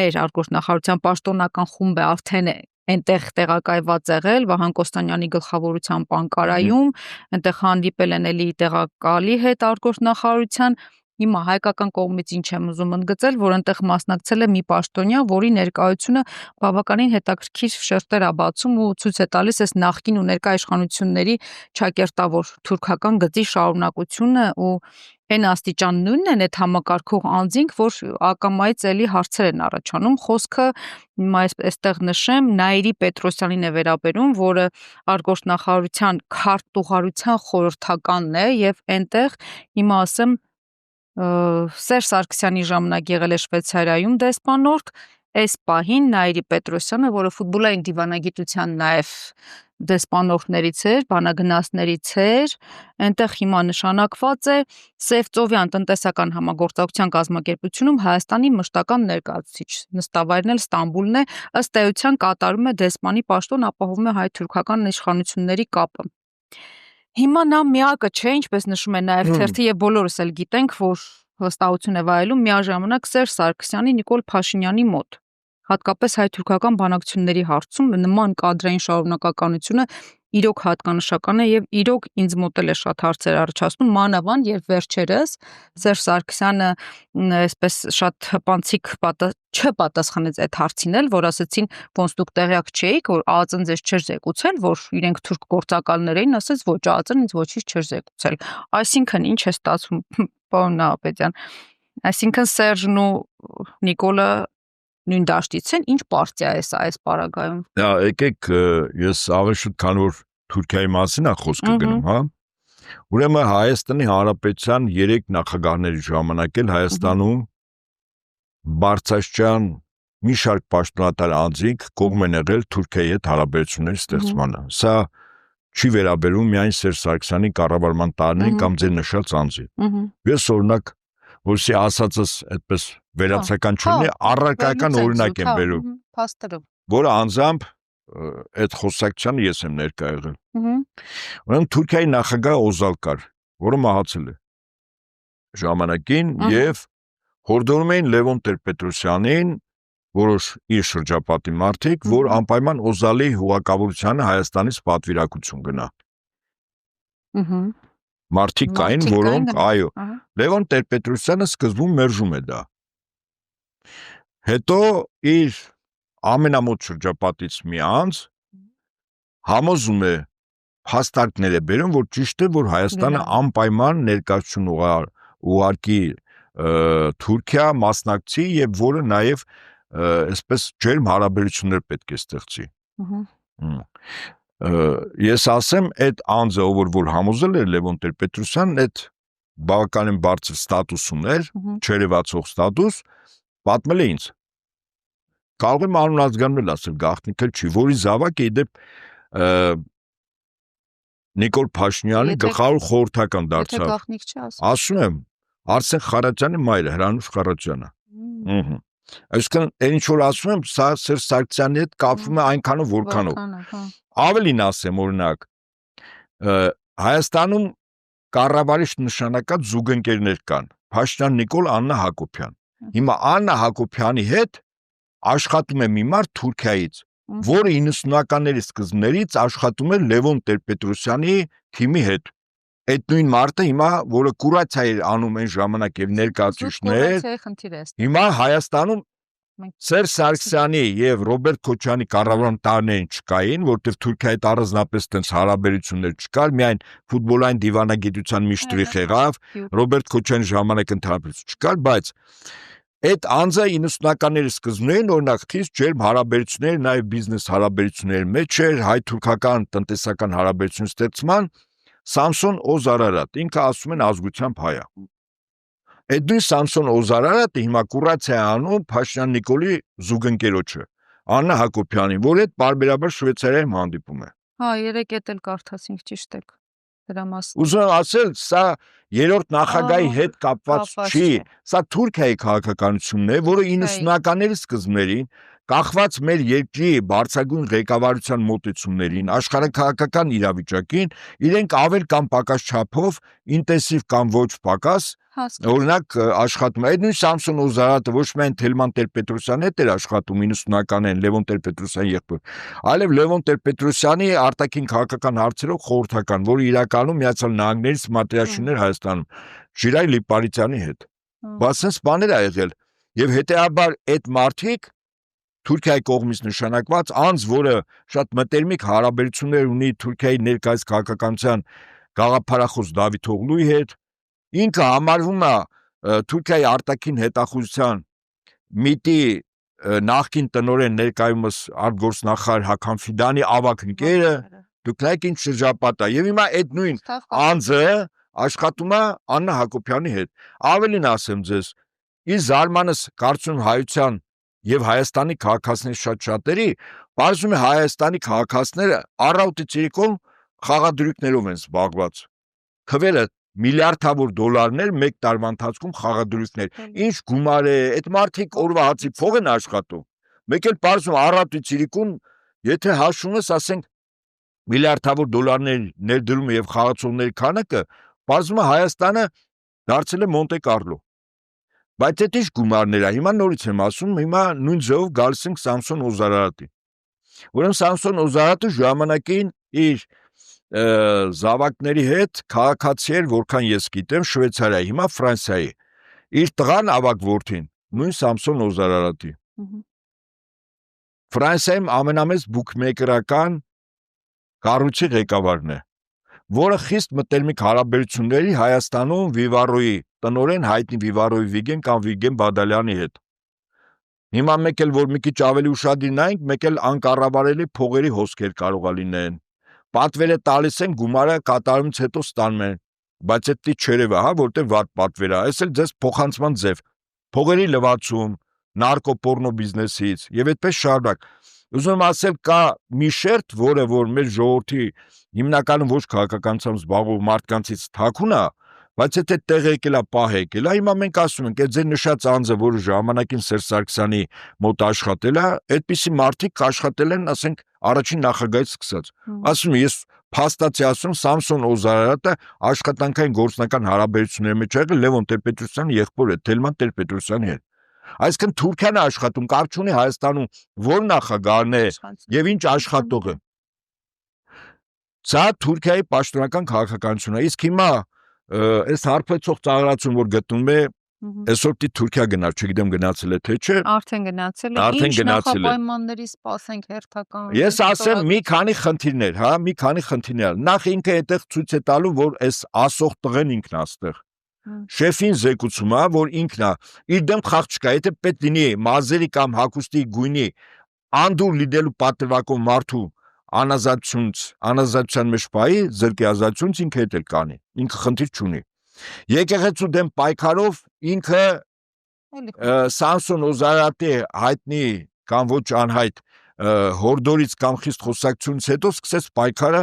մեր արտգործնախարարության պաշտոնական խումբը արդեն այնտեղ տեղակայված եղել Վահան Կոստանյանի գլխավորությամբ Անկարայում, այնտեղ հանդիպել են էլի տեղակալի հետ արտգործնախարարության։ Հիմա հայկական կողմից ինչ եմ ուզում ընդգծել, որ այնտեղ մասնակցել է մի պաշտոնյա, որի ներկայությունը բավականին հետաքրքիր շերտեր է բացում ու ցույց է տալիս այս նախկին ու ներկա իշխանությունների չակերտավոր թուրքական գծի շարունակությունը ու այն աստիճան նույնն են այդ համակարգող անձինք, որ ակամայից էլի հարցեր են առաջանում։ Խոսքը այստեղ նշեմ Նաիրի Պետրոսյանին է վերաբերում, որը արտգործնախարարության քարտուղարության խորհրդականն է եւ այնտեղ հիմա ասեմ Սերժ Սարգսյանի ժամանակ եղել է Շվեյցարիայում դեսպանորդ, այս պահին Նաիրի Պետրոսյանը, որը ֆուտբոլային դիվանագիտության նաև դեսպանորդներից էր, բանագնացներից էր, այնտեղ հիմա նշանակված է Սևծովյան տնտեսական համագործակցության կազմակերպությունում Հայաստանի մշտական ներկայացուցիչ, նստավայրն էլ Ստամբուլն է, ըստ էության կատարում է դեսպանի պաշտոն, ապահովում է հայ-թուրքական իշխանությունների կապը։ Հիմա նա միակը չէ, ինչպես նշում է նաև թերթը եւ բոլորս էլ գիտենք, որ վստահություն է վայելում միաժամանակ Սերժ Սարգսյանի Նիկոլ Փաշինյանի մոտ։ Հատկապես հայ-թուրքական բանակցությունների հարցում նման կադրային շարունակականությունը իրոք հատկանշական է եւ իրոք ինձ մոտ էլ է շատ հարցեր առաջացնում, մանավանդ երբ վերջերս Սերժ Սարգսյանը այսպես շատ հպանցիկ չպատասխանեց այդ հարցին էլ, որ ասացին ոնց դուք տեղյակ չէիք, որ ԱԱԾ-ն ձեզ չէր զեկուցել, որ իրենք թուրք գործակալներ էին, ասեց ոչ, ԱԱԾ-ն ինձ ոչինչ չէր զեկուցել։ Այսինքն ինչ է ստացվում, պարոն Նահապետյան։ Այսինքն Սերժն ու Նիկոլը նույն դաշտից են, ինչ պարտիա է սա այս պարագայում։ Եկեք ես ավելի շուտ քան որ Թուրքիայի մասին է խոսքը գնում, հա։ Ուրեմն Հայաստանի Հանրապետության 3 նախագահների ժամանակ էլ Հայաստանում բարձրաստիճան մի շարք պաշտոնատար անձինք կողմ են եղել Թուրքիայի հետ հարաբերությունների ստեղծմանը։ Սա չի վերաբերում միայն Սերժ Սարգսյանի կառավարման տարիներին կամ ձեր նշած անձի։ Ես օրինակ որսի ասածս այդպես վերացական չունի, առարկայական օրինակ եմ բերում, որը անձամբ այդ խոսակցությանը ես եմ ներկա եղել։ Ուրեմն Թուրքիայի նախագահ Օզալ կար, որը մահացել է ժամանակին եւ հորդորում էին Լևոն Տեր-Պետրոսյանին որոշ իր շրջապատի մարդիկ, որ անպայման Օզալի հուղակավորությանը Հայաստանից պատվիրակություն գնա։ Մարդիկ կային, որոնք, այո, Լևոն Տեր-Պետրոսյանը սկզբում մերժում է դա։ Հետո իր ամենամոտ շրջապատից մի անձ համոզում է, հաստատներ է բերում, որ ճիշտ է, որ Հայաստանը անպայման ներկայացություն ուղարկի Թուրքիա մասնակցի եւ որը նաեւ այսպես ջերմ հարաբերություններ պետք է ստեղծի։ Ես ասեմ, այդ անձը, որ համոզել էր Լևոն Տեր-Պետրոսյանն, այդ բավականին բարձր ստատուս ուներ, չերևացող ստատուս, պատմել է ինձ։ Կարող եմ անուն ազգանվել ասել, գաղտնիք էլ չի, որի զավակ է իդեպ Նիկոլ Փաշինյանի գլխավոր խորհրդական դարձավ։ Եթե գաղտնիք չի ասում եմ, Արսեն Խարատյանի մայրը, Հրանուշ Խարատյանը։ Այսինքն, ինչ որ ասում եմ, սա Սերժ Սարգսյանի հետ կապվում է այնքանով, որքանով։ Ավելին ասեմ, օրինակ, Հայաստանում կառավարիչ նշանակած զուգընկերներ կան։ Փաշինյան Նիկոլ, Աննա Հակոբյան։ Հիմա Աննա Հակոբյանի հետ աշխատում է մի մարդ Թուրքիայից, որը 90-ականների սկզբներից աշխատում է Լևոն Տեր-Պետրոսյանի թիմի հետ։ Այդ նույն մարդը հիմա, որը կուրացիա էր անում այն ժամանակ եւ ներկայացուցիչներ, հիմա Հայաստանում Սերժ Սարգսյանի եւ Ռոբերտ Քոչյանի կառավարման տարիներին չկային, որտեղ Թուրքիայի հետ առանձնապես տենց հարաբերություններ չկար, միայն ֆուտբոլային դիվանագիտության միշտրիխ եղավ, Ռոբերտ Քոչյանի ժամանակ ընդհանրապես չկար, բայց այդ անձը 90-ականների սկզբներին օրինակ խիստ ջերմ հարաբերություններ, նաեւ բիզնես հարաբերությունների մեջ էր, հայ-թուրքական տնտեսական հարաբերություն ստեղծման Սամսոն Օզարարատ, ինքը ասում են ազգությամբ հայ է։ Այդ նույն Սամսոն Օզարարատը հիմա կուրացիա է անում Փաշինյան Նիկոլի զուգընկերոջը, Աննա Հակոբյանի, որ այդ պարբերաբար Շվեյցարիայում հանդիպում է։ Հա, երեք էլ կարդացինք, ճիշտ եք։ Դրա մասին։ Ուզում եմ ասել, սա երրորդ նախագահի հետ կապված չի, սա Թուրքիայի քաղաքականությունն է, որը 90-ականների սկզբներին կախված մեր երկրի բարձրագույն ղեկավարության մոտեցումներին, աշխարհաքաղաքական իրավիճակին, իրենք ավել կամ պակաս չափով ինտենսիվ կամ ոչ պակաս, օրինակ աշխատում է։ Այդ նույն Սամսոն Օզարատը ոչ միայն Թելման Տեր-Պետրոսյանի հետ էր աշխատում 90-ականներին, Լևոն Տեր-Պետրոսյանի եղբոր, այլև Լևոն Տեր-Պետրոսյանի արտաքին քաղաքական հարցերով խորհրդական, որը իրականում Միացյալ Նահանգներից մատրիարշիներ Հայաստանում, Ժիրայր Լիպարիտյանի հետ։ Բացենց բաներ ա եղել, եւ հետեւաբար այդ մարդիկ Թուրքիայի կողմից նշանակված անձ, որը շատ մտերմիկ հարաբերություններ ունի Թուրքիայի ներկայիս քաղաքականության գաղափարախոս Դավիթ Օղլուի հետ, ինքը համարվում է Թուրքիայի արտաքին հետախուզության ՄԻՏ-ի նախկին տնօրեն ներկայումս արտգործնախարար Հական Ֆիդանի ավագ ընկերը, դուք նայեք ինչ շրջապատ է, եւ հիմա այդ նույն անձը աշխատում է Աննա Հակոբյանի հետ։ Ավելին ասեմ ձեզ, իր զարմանս կարծում հայության եւ Հայաստանի քաղաքացիների շատ-շատերի, բարձում է Հայաստանի քաղաքացիները առավոտի ցերեկով խաղադրույքներով են զբաղված։ Քվերը միլիարդավոր դոլարներ մեկ տարվա ընթացքում խաղադրույքներ։ Ինչ գումար է, այդ մարդիկ օրվա հացի փող են աշխատում։ Մեկ էլ բարձում առավոտի ցերեկում, եթե հաշվում ես, ասենք միլիարդավոր դոլարներ ներդրումը եւ խաղացողների քանակը, բարձում է Հայաստանը դարձել է Մոնտե Կարլո։ Բայց այդ ինչ գումարներ է, հիմա նորից եմ ասում, հիմա նույն ձևով գալիս ենք Սամսոն Օզարարատի։ Ուրեմն Սամսոն Օզարարատը ժամանակին իր զավակների հետ քաղաքացի էր, որքան ես գիտեմ, Շվեյցարիայի, հիմա Ֆրանսիայի։ Իր տղան ավագ որդին, նույն Սամսոն Օզարարատի։ Ֆրանսիայում ամենամեծ բուքմեյքերական կառույցի ղեկավարն է, որը խիստ մտերմիկ հարաբերությունների Հայաստանում Վիվարոյի տնօրեն հայտնի Վիվարոյի Վիգեն կամ Վիգեն Բադալյանի հետ։ Հիմա մեկ էլ որ մի քիչ ավելի ուշադիր նայենք, մեկ էլ անկառավարելի փողերի հոսքեր կարող է լինեն։ Պատվերը տալիս են, գումարը կատարումից հետո ստանում են, բայց դա չերևա, հա, որտեղ վատ պատվեր է, այս էլ ձեզ փոխանցման ձև։ Փողերի լվացում, նարկոպորնո բիզնեսից եւ այդպես շարունակ։ Ուզում եմ ասել, կա մի շերտ, որը որ մեր ժողովրդի հիմնականում ոչ քաղաքականությամբ զբաղվող մարդկանցից թաքուն է, բայց եթե տեղ եկել է, պահ եկել է, հիմա մենք ասում ենք, այդ ձեր նշած անձը, որը ժամանակին Սերժ Սարգսյանի մոտ աշխատել է, այդպիսի մարդիկ աշխատել են, ասենք, առաջին նախագահից սկսած։ Ասում եմ, ես փաստացի ասում, Սամսոն Օզարարատը աշխատանքային գործնական հարաբերությունների մեջ եղել Լևոն Տեր-Պետրոսյանի եղբոր է, Թելման Տեր-Պետրոսյանի հետ։ Այսինքն Թուրքիան է աշխատում, կապ չունի Հայաստանում որ նախագահն է եւ ինչ աշխատող է։ Սա Թուրքիայի պաշտոնական քաղաքականությունն է։ Իսկ հիմա այս հարբեցող ծաղրացում, որ գտնում է այսօր Թուրքիա գնալ, չգիտեմ գնացել է թե չէ։ Արդեն գնացել է։ Ինչ նախապայմանների սպասենք հերթական։ Ես ասեմ մի քանի խնդիրներ, հա, մի քանի խնդիրներ։ Նախ ինքը այդտեղ ցույց է տալու, որ այս ասող տղեն ինքն է այստեղ։ Շեֆին զեկուցում է, որ ինքն է, իր դեմ խաղ չկա, եթե պետք լինի մազերի կամ հագուստի գույնի անդուր լինելու պատրվակով մարդու անազատության մեջ պայի, զրկի ազատությունից ինքը հետ էլ կանի, ինքը խնդիր չունի։ Եկեղեցու դեմ պայքարով ինքը Սամսոն Օզարատի հայտնի կամ ոչ անհայտ հորդորից կամ խիստ խոսակցությունից հետո սկսեց պայքարը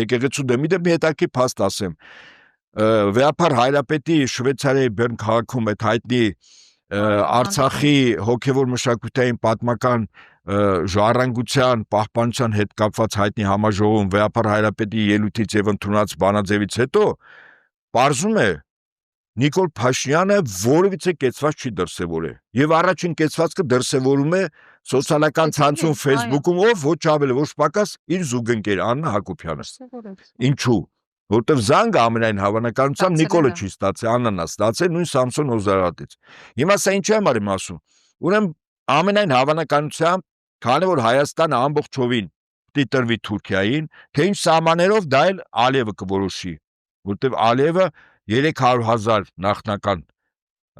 եկեղեցու դեմ։ Մի հետաքրքիր փաստ ասեմ։ Վեապար Հայրապետի Շվեյցարիայի Բեռն քաղաքում այդ հայտնի Արցախի հոգևոր մշակութային պատմական ժառանգության պահպանության հետ կապված հայտնի համաժողովում Վեապար Հայրապետի ելույթից եւ ընդունած բանաձևից հետո պարզում է Նիկոլ Փաշինյանը որևիցե կեցված չի դրսևորել եւ առաջին կեցվածքը դրսևորում է սոցիալական ցանցում Facebook-ում ով ոչ ավել ոչ պակաս իր զուգընկեր Աննա Հակոբյանը։ Ինչու՞։ Որտեվ զանգը ամենայն հավանականությամբ Նիկոլը չի ստացել, Աննան է ստացել նույն Սամսոն Օզարատից։ Հիմա սա ինչի համար եմ ասում։ Ուրեմն ամենայն հավանականությամբ, քանի որ Հայաստանը ամբողջովին պիտի տրվի Թուրքիային, թե ինչ սահմաններով դա էլ Ալիևը կորոշի, որտեվ Ալիևը 300,000 նախնական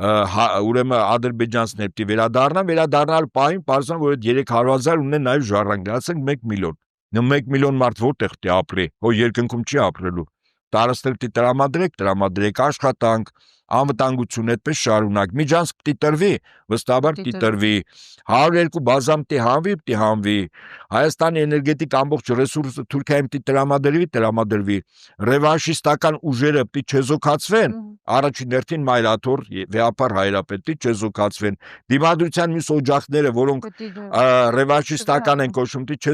ուրեմն ադրբեջանցիներ պիտի վերադառնալ պահին պարզան, որ այդ 300,000 ունեն նաև ժառանգներ, ասենք 1 միլիոն։ 1 միլիոն մարդ որտեղ պիտի ապրի, հո երկնքում չի ապրելու։ Տարածքներ պիտի տրամադրեք աշխատանք, անվտանգություն այդպես շարունակ։ Միջանցք պիտի տրվի, վստահաբար պիտի տրվի։ 102 բազամ պիտի հանվի։ Հայաստանի էներգետիկ ամբողջ ռեսուրսը Թուրքիայում պիտի տրամադրվի։ Ռևանշիստական ուժերը պիտի չեզոքացվեն, առաջին հերթին Մայրաթոր Վեապար Հայրապետի չեզոքացվեն։ Դիմադրության մյուս օջախները, որոնք ռևանշիստական են կոչվում, պիտի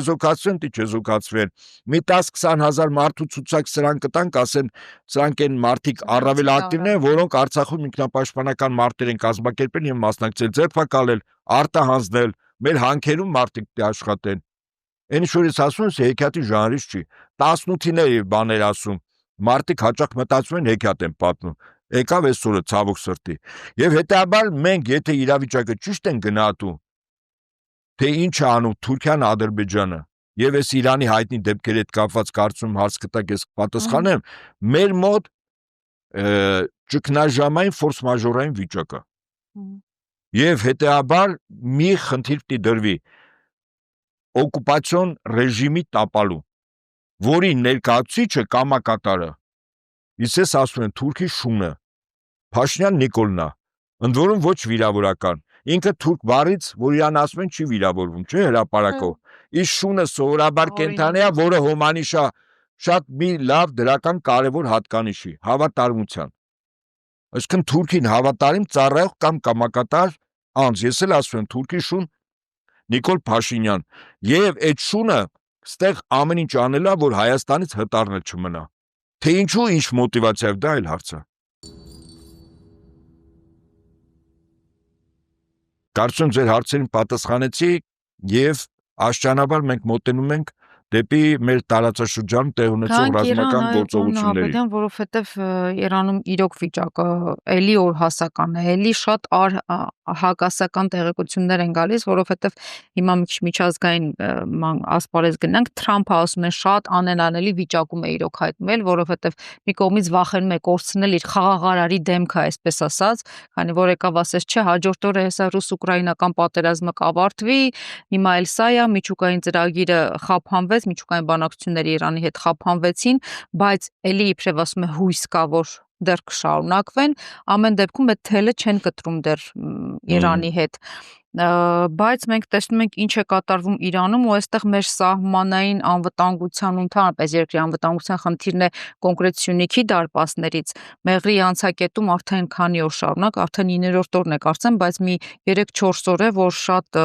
չեզոքացվեն։ Մի 10-20,000 մարդու ցուցակ սրանք կտանք, ասեն, սրանք են մարդիկ առավել ակտիվներ են, որոնք Արցախում ինքնապաշտպանական մարտեր են կազմակերպել եւ մասնակցել, ձերբակալել, արտահանձնել, մեր հանքերում մարդիկ պիտի աշխատեն։ Այն ինչ որ ես ասում եմ, հեքիաթի ժանրից չի։ 18-ին է բաներ ասում, մարդիկ հաճախ մտածում են հեքիաթ են պատմում։ Եկավ այսօրը ցավոք սրտի։ Եվ հետեւաբար մենք եթե իրավիճակը ճիշտ են գնահատում, թե ինչ է անում Թուրքիան, Ադրբեջանը, եւ այս Իրանի հայտնի դեպքերի հետ կապված կարծում հարց կտակ, ես կպատասխանեմ, մեր մոտ ճգնաժամային ֆորս մաժորային վիճակ է։ Եվ հետեւաբար մի խնդիր պիտի դրվի օկուպացիոն ռեժիմի տապալու, որի ներկայացուցիչը կամակատարը, ես ասում եմ Թուրքի շունը, Փաշինյան Նիկոլն է, ընդ որում ոչ վիրավորական, ինքը թուրք բառից, որ իրան ասում են չի վիրավորվում, չէ, հրապարակով, իսկ շունը սովորաբար կենդանի է, որը հոմանիշ է շատ մի լավ դրական կարևոր հատկանիշի, հավատարմության։ Այսինքն Թուրքին հավատարիմ ծառայող կամ կամակատար անձ, ես էլ ասում եմ Թուրքի շուն Նիկոլ Փաշինյան, եւ այդ շունը ստեղ ամեն ինչ անել է, որ Հայաստանից հտառնել չմնա։ Թե ինչու, ինչ մոտիվացիայով, դա էլ հարց է։ Կարծում ձեր հարցերին պատասխանեցի եւ աշճանաբար մենք մոտենում ենք դեպի մեր տարածաշրջանում տեղ ունեցող ռազմական գործողությունների։ Որովհետև Իրանում իրոք վիճակը էլի օրհասական է, էլի շատ հակասական տեղեկություններ են գալիս, որովհետև հիմա միջազգային ասպարեզ գնանք, Թրամփը ասում է շատ անելանելի վիճակում է իրոք հայտնվել, որովհետև մի կողմից վախենում է կորցնել իր խաղաղարարի դեմքը, այսպես ասած, քանի որ եկավ ասես չէ, հաջորդ օրը հեսա ռուս-ուկրաինական պատերազմը կավարտվի, հիմա էլ սա է, միջուկային ծրագիրը խափանվեց, միջուկային բանակցությունները Իրանի հետ խափանվեցին, բայց էլի իբրև ասում է հույս կա, որ դեռ կշարունակվեն, ամեն դեպքում այդ թելը չեն կտրում դեռ Իրանի հետ, բայց մենք տեսնում ենք ինչ է կատարվում Իրանում ու այստեղ մեր սահմանային անվտանգության ընդհանրապես երկրի անվտանգության խնդիրն է կոնկրետ Սյունիքի դարպասներից, Մեղրի անցակետում արդեն քանի օր շարունակ, արդեն 9-րդ օրն է կարծեմ, բայց մի 3-4 օր է, որ շատ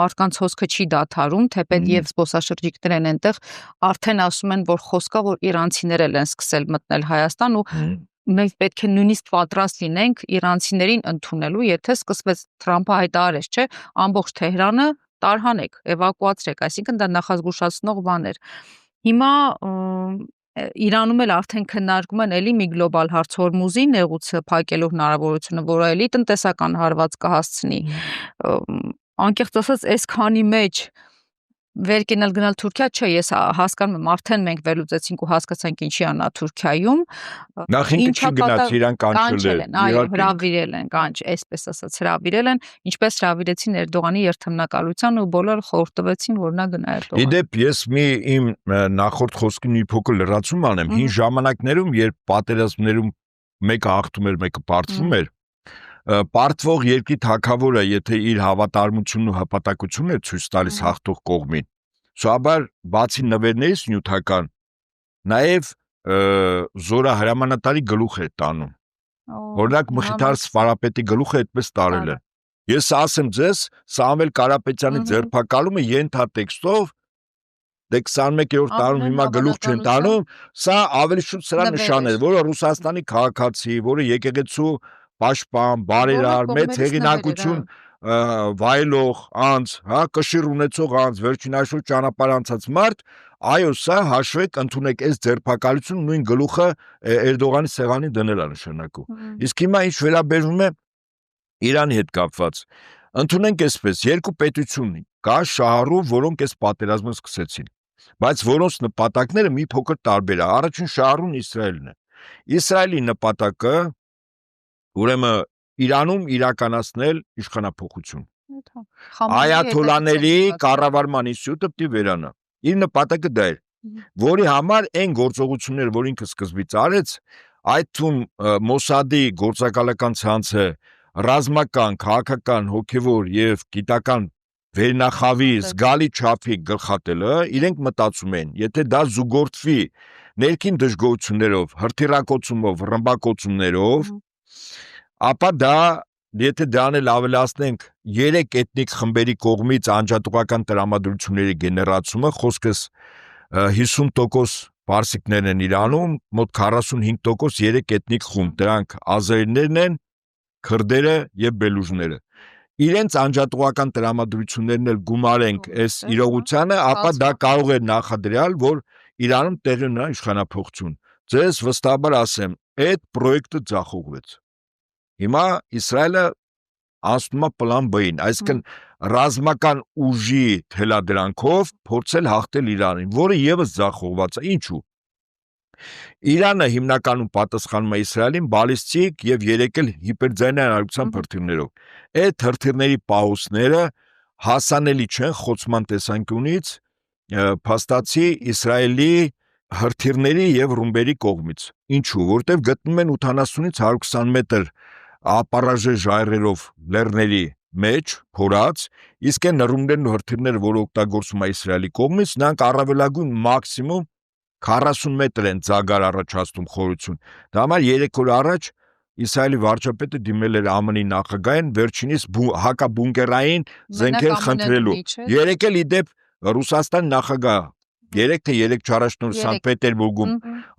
մարդկանց հոսքը չի դադարում, թեպետ եւ զբոսաշրջիկներ են այնտեղ, արդեն ասում են, որ խոսքա, որ իրանցիներ են սկսել մտնել Հայաստան ու մենք պետք է նույնիսկ պատրաստ լինենք իրանցիներին ընդունելու, եթե սկսվեց Թրամփը հայտարարեց, չէ, ամբողջ Թեհրանը տարհանեք, էվակուացրեք, այսինքն դա նախազգուշացնող բան էր։ Հիմա Իրանում էլ արդեն քննարկում են էլի մի գլոբալ հարց Հորմուզի նեղուցը փակելու հնարավորությունը, որը էլի տնտեսական հարված կհասցնի։ Անկեղծ ասած, այսքանի մեջ վեր կենալ գնալ Թուրքիա, չէ, ես հասկանում եմ, արդեն մենք վերլուծեցինք ու հասկացանք ինչի անա Թուրքիայում։ Նախ ինքը չի գնաց, իրան կանչել են, այո, հրավիրել են, այսպես ասած, հրավիրել են, ինչպես հրավիրեցին Էրդողանի երթմնակալության ու բոլորը խորհրդվեցին, որ նա գնա Էրդողան։ Իդեպ ես իմ նախորդ խոսքին մի փոքր լրացում անեմ, հին ժամանակներում, երբ պատերազմներում մեկը հաղթում էր, մեկը պարտվում էր, պարտվող երկրի թագավորը, եթե իր հավատարմությունն ու հպատակությունն է ցույց տալիս հաղթող կողմին, սովորաբար բացի նվերներից նյութական, նաև զորահրամանատարի գլուխ է տանում։ Օրինակ Մխիթար Սպարապետի գլուխը այդպես տարել են։ Ես ասեմ ձեզ, Սամվել Կարապետյանի ձերբակալումը ենթատեքստով դե 21-րդ տարում հիմա գլուխ չեն տանում, սա ավելի շուտ սրա նշան է, որը Ռուսաստանի քաղաքացի, որը եկեղեցու պաշտպան, բարերար, մեծ հեղինակություն վայելող անձ, հա, կշիռ ունեցող անձ, վերջին այսօր ճանապարհ անցած մարդ, այո, սա հաշվեք, ընդունեք այս ձերբակալությունը նույն գլուխը Էրդողանի սեղանին դնել է նշանակում։ Իսկ հիմա ինչ վերաբերվում է Իրանի հետ կապված, ընդունենք այսպես, երկու պետություն կա շահառու, որոնք այս պատերազմը սկսեցին, բայց որոնց նպատակները մի փոքր տարբեր է։ Առաջին շահառուն Իսրայելն է։ Իսրայելի նպատակը ուրեմն Իրանում իրականացնել իշխանափոխություն։ Այաթոլաների կառավարման ինստիտուտը պիտի վերանա։ Իր նպատակը դա էր, որի համար այն գործողությունները, որ ինքը սկզբից արեց, այդ թվում Մոսադի գործակալական ցանցը, ռազմական, քաղաքական, հոգևոր եւ գիտական վերնախավի զգալի չափի գլխատելը, իրենք մտածում են, եթե դա զուգորդվի ներքին դժգոհություններով, հրթիռակոծումով, ռմբակոծումներով, ապա դա, եթե դրան էլ ավելացնենք 3 էթնիկ խմբերի կողմից անջատողական տրամադրությունների գեներացումը, խոսքս 50% պարսիկներն են Իրանում, մոտ 45% 3 էթնիկ խումբ, դրանք ազերիներն են, քրդերը եւ բելուժները։ Իրենց անջատողական տրամադրություններն էլ գումարենք այս իրողությանը, ապա դա կարող է նախադրյալ, որ Իրանում տեղի ունենա իշխանափոխություն։ Ձեզ վստահաբար ասեմ, այդ պրոյեկտը ձախողվեց։ Հիմա Իսրայելը անցնում է պլան B-ին, այսինքն ռազմական ուժի թելադրանքով փորձել հաղթել Իրանին, որը եւս ձախողված է։ Ինչու՞։ Իրանը հիմնականում պատասխանում է Իսրայելին բալիստիկ եւ երեկել հիպերձայնային արագության հրթիռներով։ Այդ հրթիռների պահոցները հասանելի չեն խոցման տեսանկյունից փաստացի Իսրայելի հրթիռների եւ ռումբերի կողմից։ Ինչու՞, որտեղ գտնվում են 80-ից 120 մետր ապարաժե ժայռերով լեռների մեջ փորած, իսկ այն ռումբերն ու հրթիռները, որ օգտագործվում է Իսրայելի կողմից, նրանք առավելագույն մաքսիմում 40 մետր են ծագար առաջացնում խորություն։ Դա համար 3 օր առաջ Իսրայելի վարչապետը դիմել էր ԱՄՆ-ի նախագահին վերջինիս հակաբունկերային զենքեր խնդրելու։ Երեք էլ իդեպ Ռուսաստանի նախագահ 3 թե 3 առաջնորդ Սանկտ Պետերբուրգում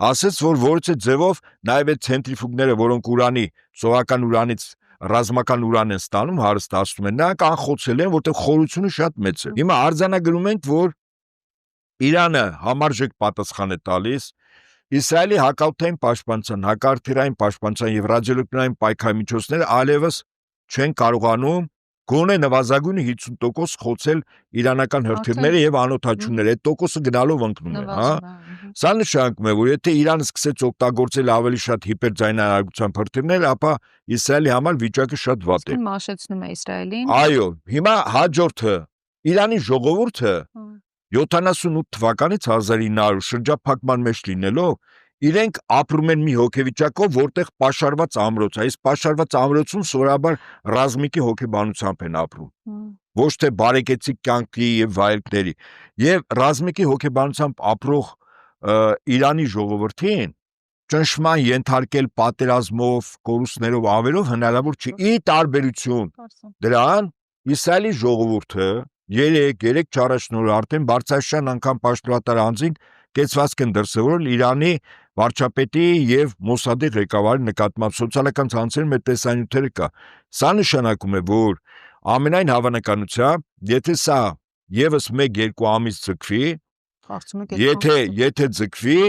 ասաց, որ որից է ձևով նաև այդ ցենտրիֆուգները, որոնք ուրանի, սովորական ուրանից ռազմական ուրան են ստանում, հարստացնում են, նրանք անխոցել են, որտեղ խորությունը շատ մեծ է։ Հիմա արձանագրում ենք, որ Իրանը համարժեք պատասխան է տալիս, Իսրայելի հակաօդային պաշտպանության, հակարդիրային պաշտպանության եւ ռադիոէլեկտրոնային պայքարի այլևս չեն կարողանում գոնե նվազագույնը 50% խոցել իրանական հրթիռները եւ անօդաչուները, այդ տոկոսը գնալով ընկնում է, հա։ Սա նշանակում է, որ եթե Իրանը սկսեց օգտագործել ավելի շատ հիպերձայնային արագության հրթիռներ, ապա Իսրայելի համար վիճակը շատ վատ է։ Մաշեցնում է Իսրայելին։ Այո, հիմա հաջորդը Իրանի ժողովուրդը 78 թվականից 1900 շրջափակման մեջ լինելով, իրենք ապրում են մի հոգեվիճակով, որտեղ պաշարված ամրոց է, այս պաշարված ամրոցում սովորաբար ռազմիկի հոգեբանությամբ են ապրում, ոչ թե բարեկեցիկ կյանքի եւ վայելքների, եւ ռազմիկի հոգեբանությամբ ապրող Իրանի ժողովրդին ճնշման ենթարկել պատերազմով, կորուստներով, ավերով հնարավոր չի։ Ի տարբերություն դրան Իսրայելի ժողովուրդը 3 առաջնորդ արդեն բարձրաշան անգամ պաշտոնատար անձին կեցվածք են դրսևորել Իրանի վարչապետի եւ Մոսադի ղեկավարի նկատմամբ սոցիալական ցանցերում այդ տեսանյութերը կա։ Սա նշանակում է, որ ամենայն հավանականությամբ, եթե սա եւս 1-2 ամիս ձգվի, եթե ձգվի,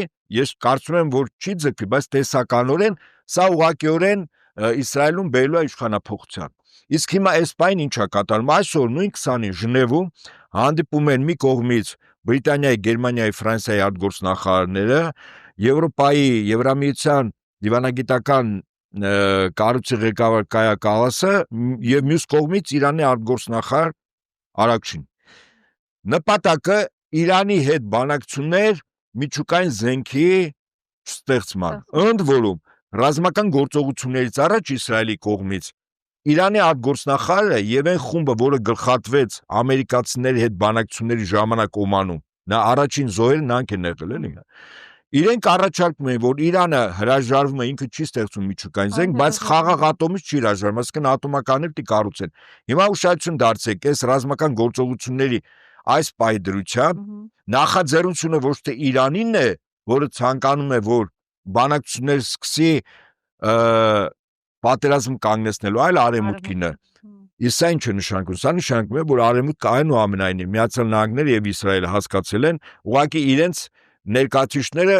ես կարծում եմ, որ չի ձգվի, բայց տեսականորեն սա ուղղակիորեն Իսրայելում բերելու է իշխանափոխության։ Իսկ հիմա այս բանը ինչա կատարում։ Այսօր նույն 20-ին Ժնևում հանդիպում են մի կողմից Բրիտանիայի, Գերմանիայի, Ֆրանսիայի արտգործնախարարները, Եվրոպայի, Եվրամիության դիվանագիտական կառույցի ղեկավար Կայա Կալասը եւ մյուս կողմից Իրանի արտգործնախարար Արաքչին։ Նպատակը Իրանի հետ բանակցություններ միջուկային զենքի ստեղծման։ Ընդ որում ռազմական գործողություններից առաջ Իսրայելի կողմից Իրանի արտգործնախարարը եւ այն խումբը, որը գլխատվեց ամերիկացիների հետ բանակցությունների ժամանակ Օմանում, նա առաջին զոհերը նրանք են եղել, էլի։ Իրենք առաջարկում են, որ Իրանը հրաժարվում է, ինքը չի ստեղծում միջուկային զենք, բայց խաղաղ ատոմից չի հրաժարվում, այսինքն ատոմականներ պիտի կառուցեն։ Հիմա ուշադրություն դարձեք, այս ռազմական գործողությունների այս պայդրությամբ նախաձեռնությունը ոչ թե Իրանինն է, որը ցանկանում է, որ բանակցություններ սկսի պատերազմ կանգնեցնելու, այլ Արևմուտքինը։ Իսկ սա ինչ է նշանակում։ Սա նշանակում է, որ Արևմուտքը այնուամենայնիվ Միացյալ Նահանգները եւ Իսրայելը հասկացել են, ուղղակի իրենց ներկայացուցիչները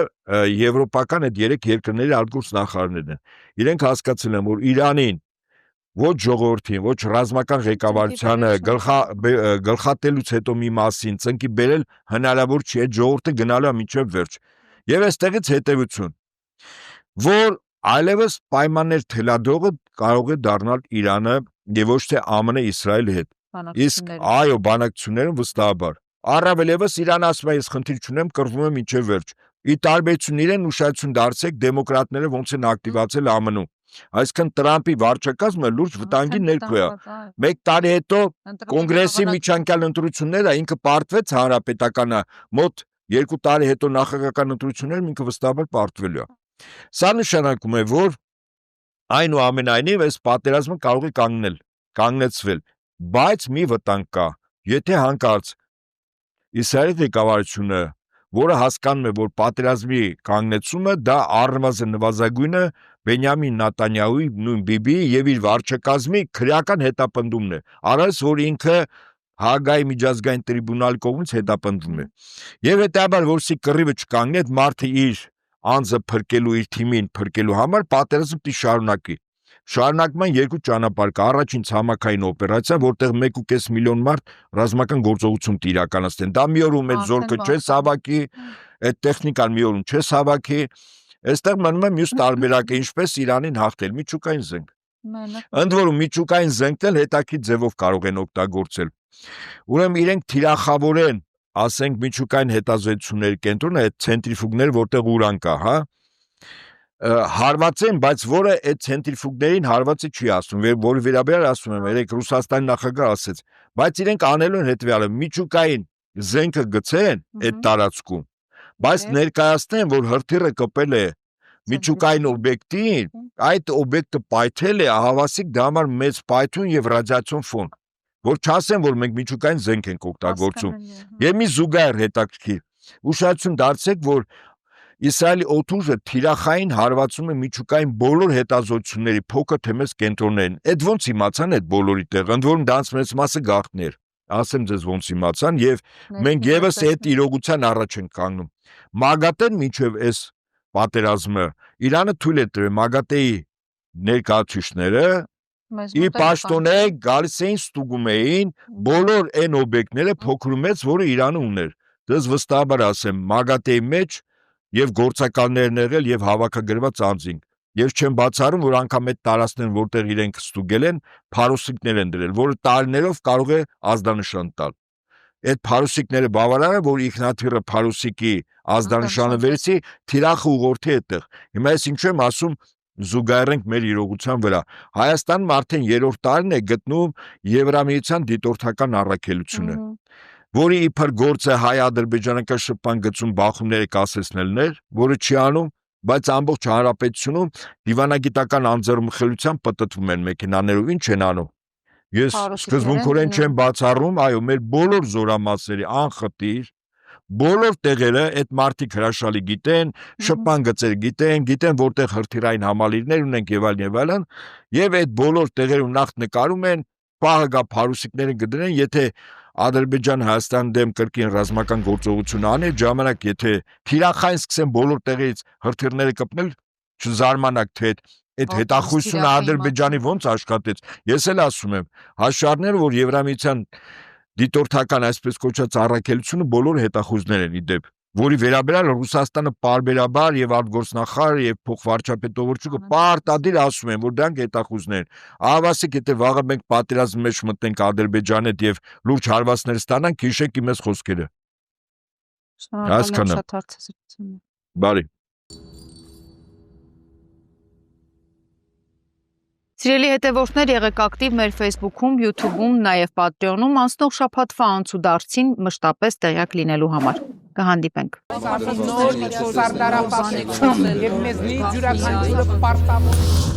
եվրոպական այդ 3 երկրների արտգործնախարարներն են։ Իրենք հասկացել են, որ Իրանին ոչ ժողովրդին, ոչ ռազմական ղեկավարությանը գլխատելուց հետո մի մասին ծնկի բերել հնարավոր չի, այդ ժողովուրդը գնալու է մինչև վերջ։ Եվ այստեղից հետևություն, որ այլևս պայմաններ թելադրողը կարող է դառնալ Իրանը եւ ոչ թե ԱՄՆ-ը Իսրայելի հետ։ Իսկ այո, բանակցություններում վստահաբար։ Առավել եւս Իրանը ասում է, ես խնդիր չունեմ, կռվում եմ մինչև վերջ։ Ի տարբերություն իրեն ուշադրություն դարձեք դեմոկրատները ոնց են ակտիվացել ԱՄՆ-ում։ Այսինքն Տրամպի վարչակազմը լուրջ վտանգի ներքո է։ 1 տարի հետո կոնգրեսի միջանկյալ ընտրությունները ինքը պարտվեց հանրապետականը, մոտ 2 տարի հետո նախագահական ընտրություններում ինքը վստահաբար պարտվելու է։ Սա նշանակում է, որ այնուամենայնիվ այս պատերազմը կարող է կանգնեցվել, բայց մի վտանգ կա, եթե հանկարծ Իսրայելի ղեկավարությունը, որը հասկանում է, որ պատերազմի կանգնեցումը դա առնվազն նվազագույնը Բենյամին Նետանյահուի նույն Բիբիի եւ իր վարչակազմի քրեական հետապնդումն է, առանց որ ինքը Հագայի միջազգային տրիբունալի կողմից հետապնդվում է։ Եվ հետաբար որսի կռիվը չկանգնի, այդ մարդը իր անձը փրկելու, իր թիմին փրկելու համար պատերազմը պիտի շարունակի։ Շարունակման 2 ճանապարհ կա։ Առաջին ցամաքային օպերացիա, որտեղ 1.5 միլիոն մարդ ռազմական գործողություն իրականացնեն։ Դա մի օրում այդ զորքը չես հավաքի, այդ տեխնիկան մի օրում չես հավաքի։ Այստեղ մնում է մյուս տարբերակը, ինչպես Իրանին հաղթել միջուկային զենք։ Ընդ որում միջուկային զենքն էլ հետաքրքիր ձևով կարող են օգտագործել։ Ուրեմն իրենք թիրախավորեն, ասենք միջուկային հետազոտությունների կենտրոնը, այդ ցենտրիֆուգները, որտեղ ուրան կա, հա, հարվածեն, բայց որը այդ ցենտրիֆուգներին հարվածը չի ասում, որի վերաբերյալ ասում եմ, երեք Ռուսաստանի նախագահը ասեց, բայց իրենք անելու են հետևյալը, միջուկային զենքը գցեն այդ տարածքում, բայց ներկայացնեն, որ հրթիռը կպել է միջուկային օբյեկտին, այդ օբյեկտը պայթել է, հավասիկ դա համար մեծ պայթյուն եւ ռադիացիոն ֆոն, որ չասեն, որ մենք միջուկային զենք ենք օգտագործում։ Եվ մի զուգահեռ հետաքրքիր, ուշադրություն դարձեք, որ Իսրայելի օդուժը թիրախային հարվածում է միջուկային բոլոր հետազոտությունների փոքր թե մեծ կենտրոններին։ Այդ ոնց իմացան այդ բոլորի տեղը, ընդ որում դրանց մեծ մասը գաղտնի էր։ Ասեմ ձեզ ոնց իմացան եւ մենք եւս այդ իրողության առաջ ենք կանգնում։ Մագատեն մինչեւ այս պատերազմը Իրանը թույլ է տվել Մագատեի ներկայացուցիչները ի պաշտոնե գալիս էին ստուգում էին բոլոր այն օբյեկտները փոքր ու մեծ, որը Իրանը ուներ։ Դες վստահաբար ասեմ, Մագատեի մեջ եւ գործակալներն եղել եւ հավաքագրված անձինք։ Եվ չեմ բացառում, որ անգամ այդ տարածքներն, որտեղ իրենք ստուգել են, փարոսիկներ են դրել, որը տարիներով կարող է ազդանշան տալ։ Այդ փարոսիկները բավարար է, որ ինքնաթիռը փարոսիկի ազդանշանը վերցի, թիրախը ուղղորդի այդտեղ։ Հիմա ես ինչու եմ ասում զուգահեռենք մեր իրողության վրա։ Հայաստանն արդեն 3-րդ տարին է գտնում Եվրամիության դիտորդական առաքելությունը, որի իբր գործը հայ-ադրբեջանական շփման գծում բախումները կասեցնելն էր, որը չի անում, բայց ամբողջ հանրապետությունում դիվանագիտական անձեռնմխելիությամբ պտտվում են մեքենաներով, ինչ են անում։ Ես սկզբունքորեն չեմ բացառում, այո, մեր բոլոր զորամասերի անխտիր, Բոլոր տեղերը այդ մարդիկ հրաշալի գիտեն, շփման գծեր գիտեն որտեղ հրթիռային համալիրներ ունենք եւ այլն, եւ այդ բոլոր տեղերում նախ նկարում են, պահը գա փարուսիկները կդնեն, եթե Ադրբեջան-Հայաստան դեմ կրկին ռազմական գործողություն աներ, ժամանակ եթե թիրախային սկսեն բոլոր տեղից հրթիռները կպնել, չզարմանաք թե այդ հետախույզությունը Ադրբեջանի ոնց աշխատեց։ Ես էլ ասում եմ, հաշվառները, որ Եվրամիության դիտորդական այսպես կոչած առաքելությունը բոլոր հետախույզներ են իդեպ, որի վերաբերյալ Ռուսաստանը պարբերաբար եւ արտգործնախարար եւ փոխվարչապետ Օվորչուկը պարտադիր ասում են, որ դրանք հետախույզներ են։ Ավասիկ եթե վաղը մենք պատերազմի մեջ մտնենք Ադրբեջանի հետ եւ լուրջ հարվածներ ստանանք, հիշեք իմ խոսքերը։ Շնորհակալ եմ շատ հարցազրույցին։ Բարի։ Սիրելի հետևորդներ, եղեք ակտիվ մեր Facebook-ում, YouTube-ում, նաև Patreon-ում անցնող շաբաթվա անցուդարձին մշտապես տեղյակ լինելու համար։ Կհանդիպենք։ Նոր միջոցառարապաշտություն եւ մեզնի յուրաքանչյուրը պարտավոր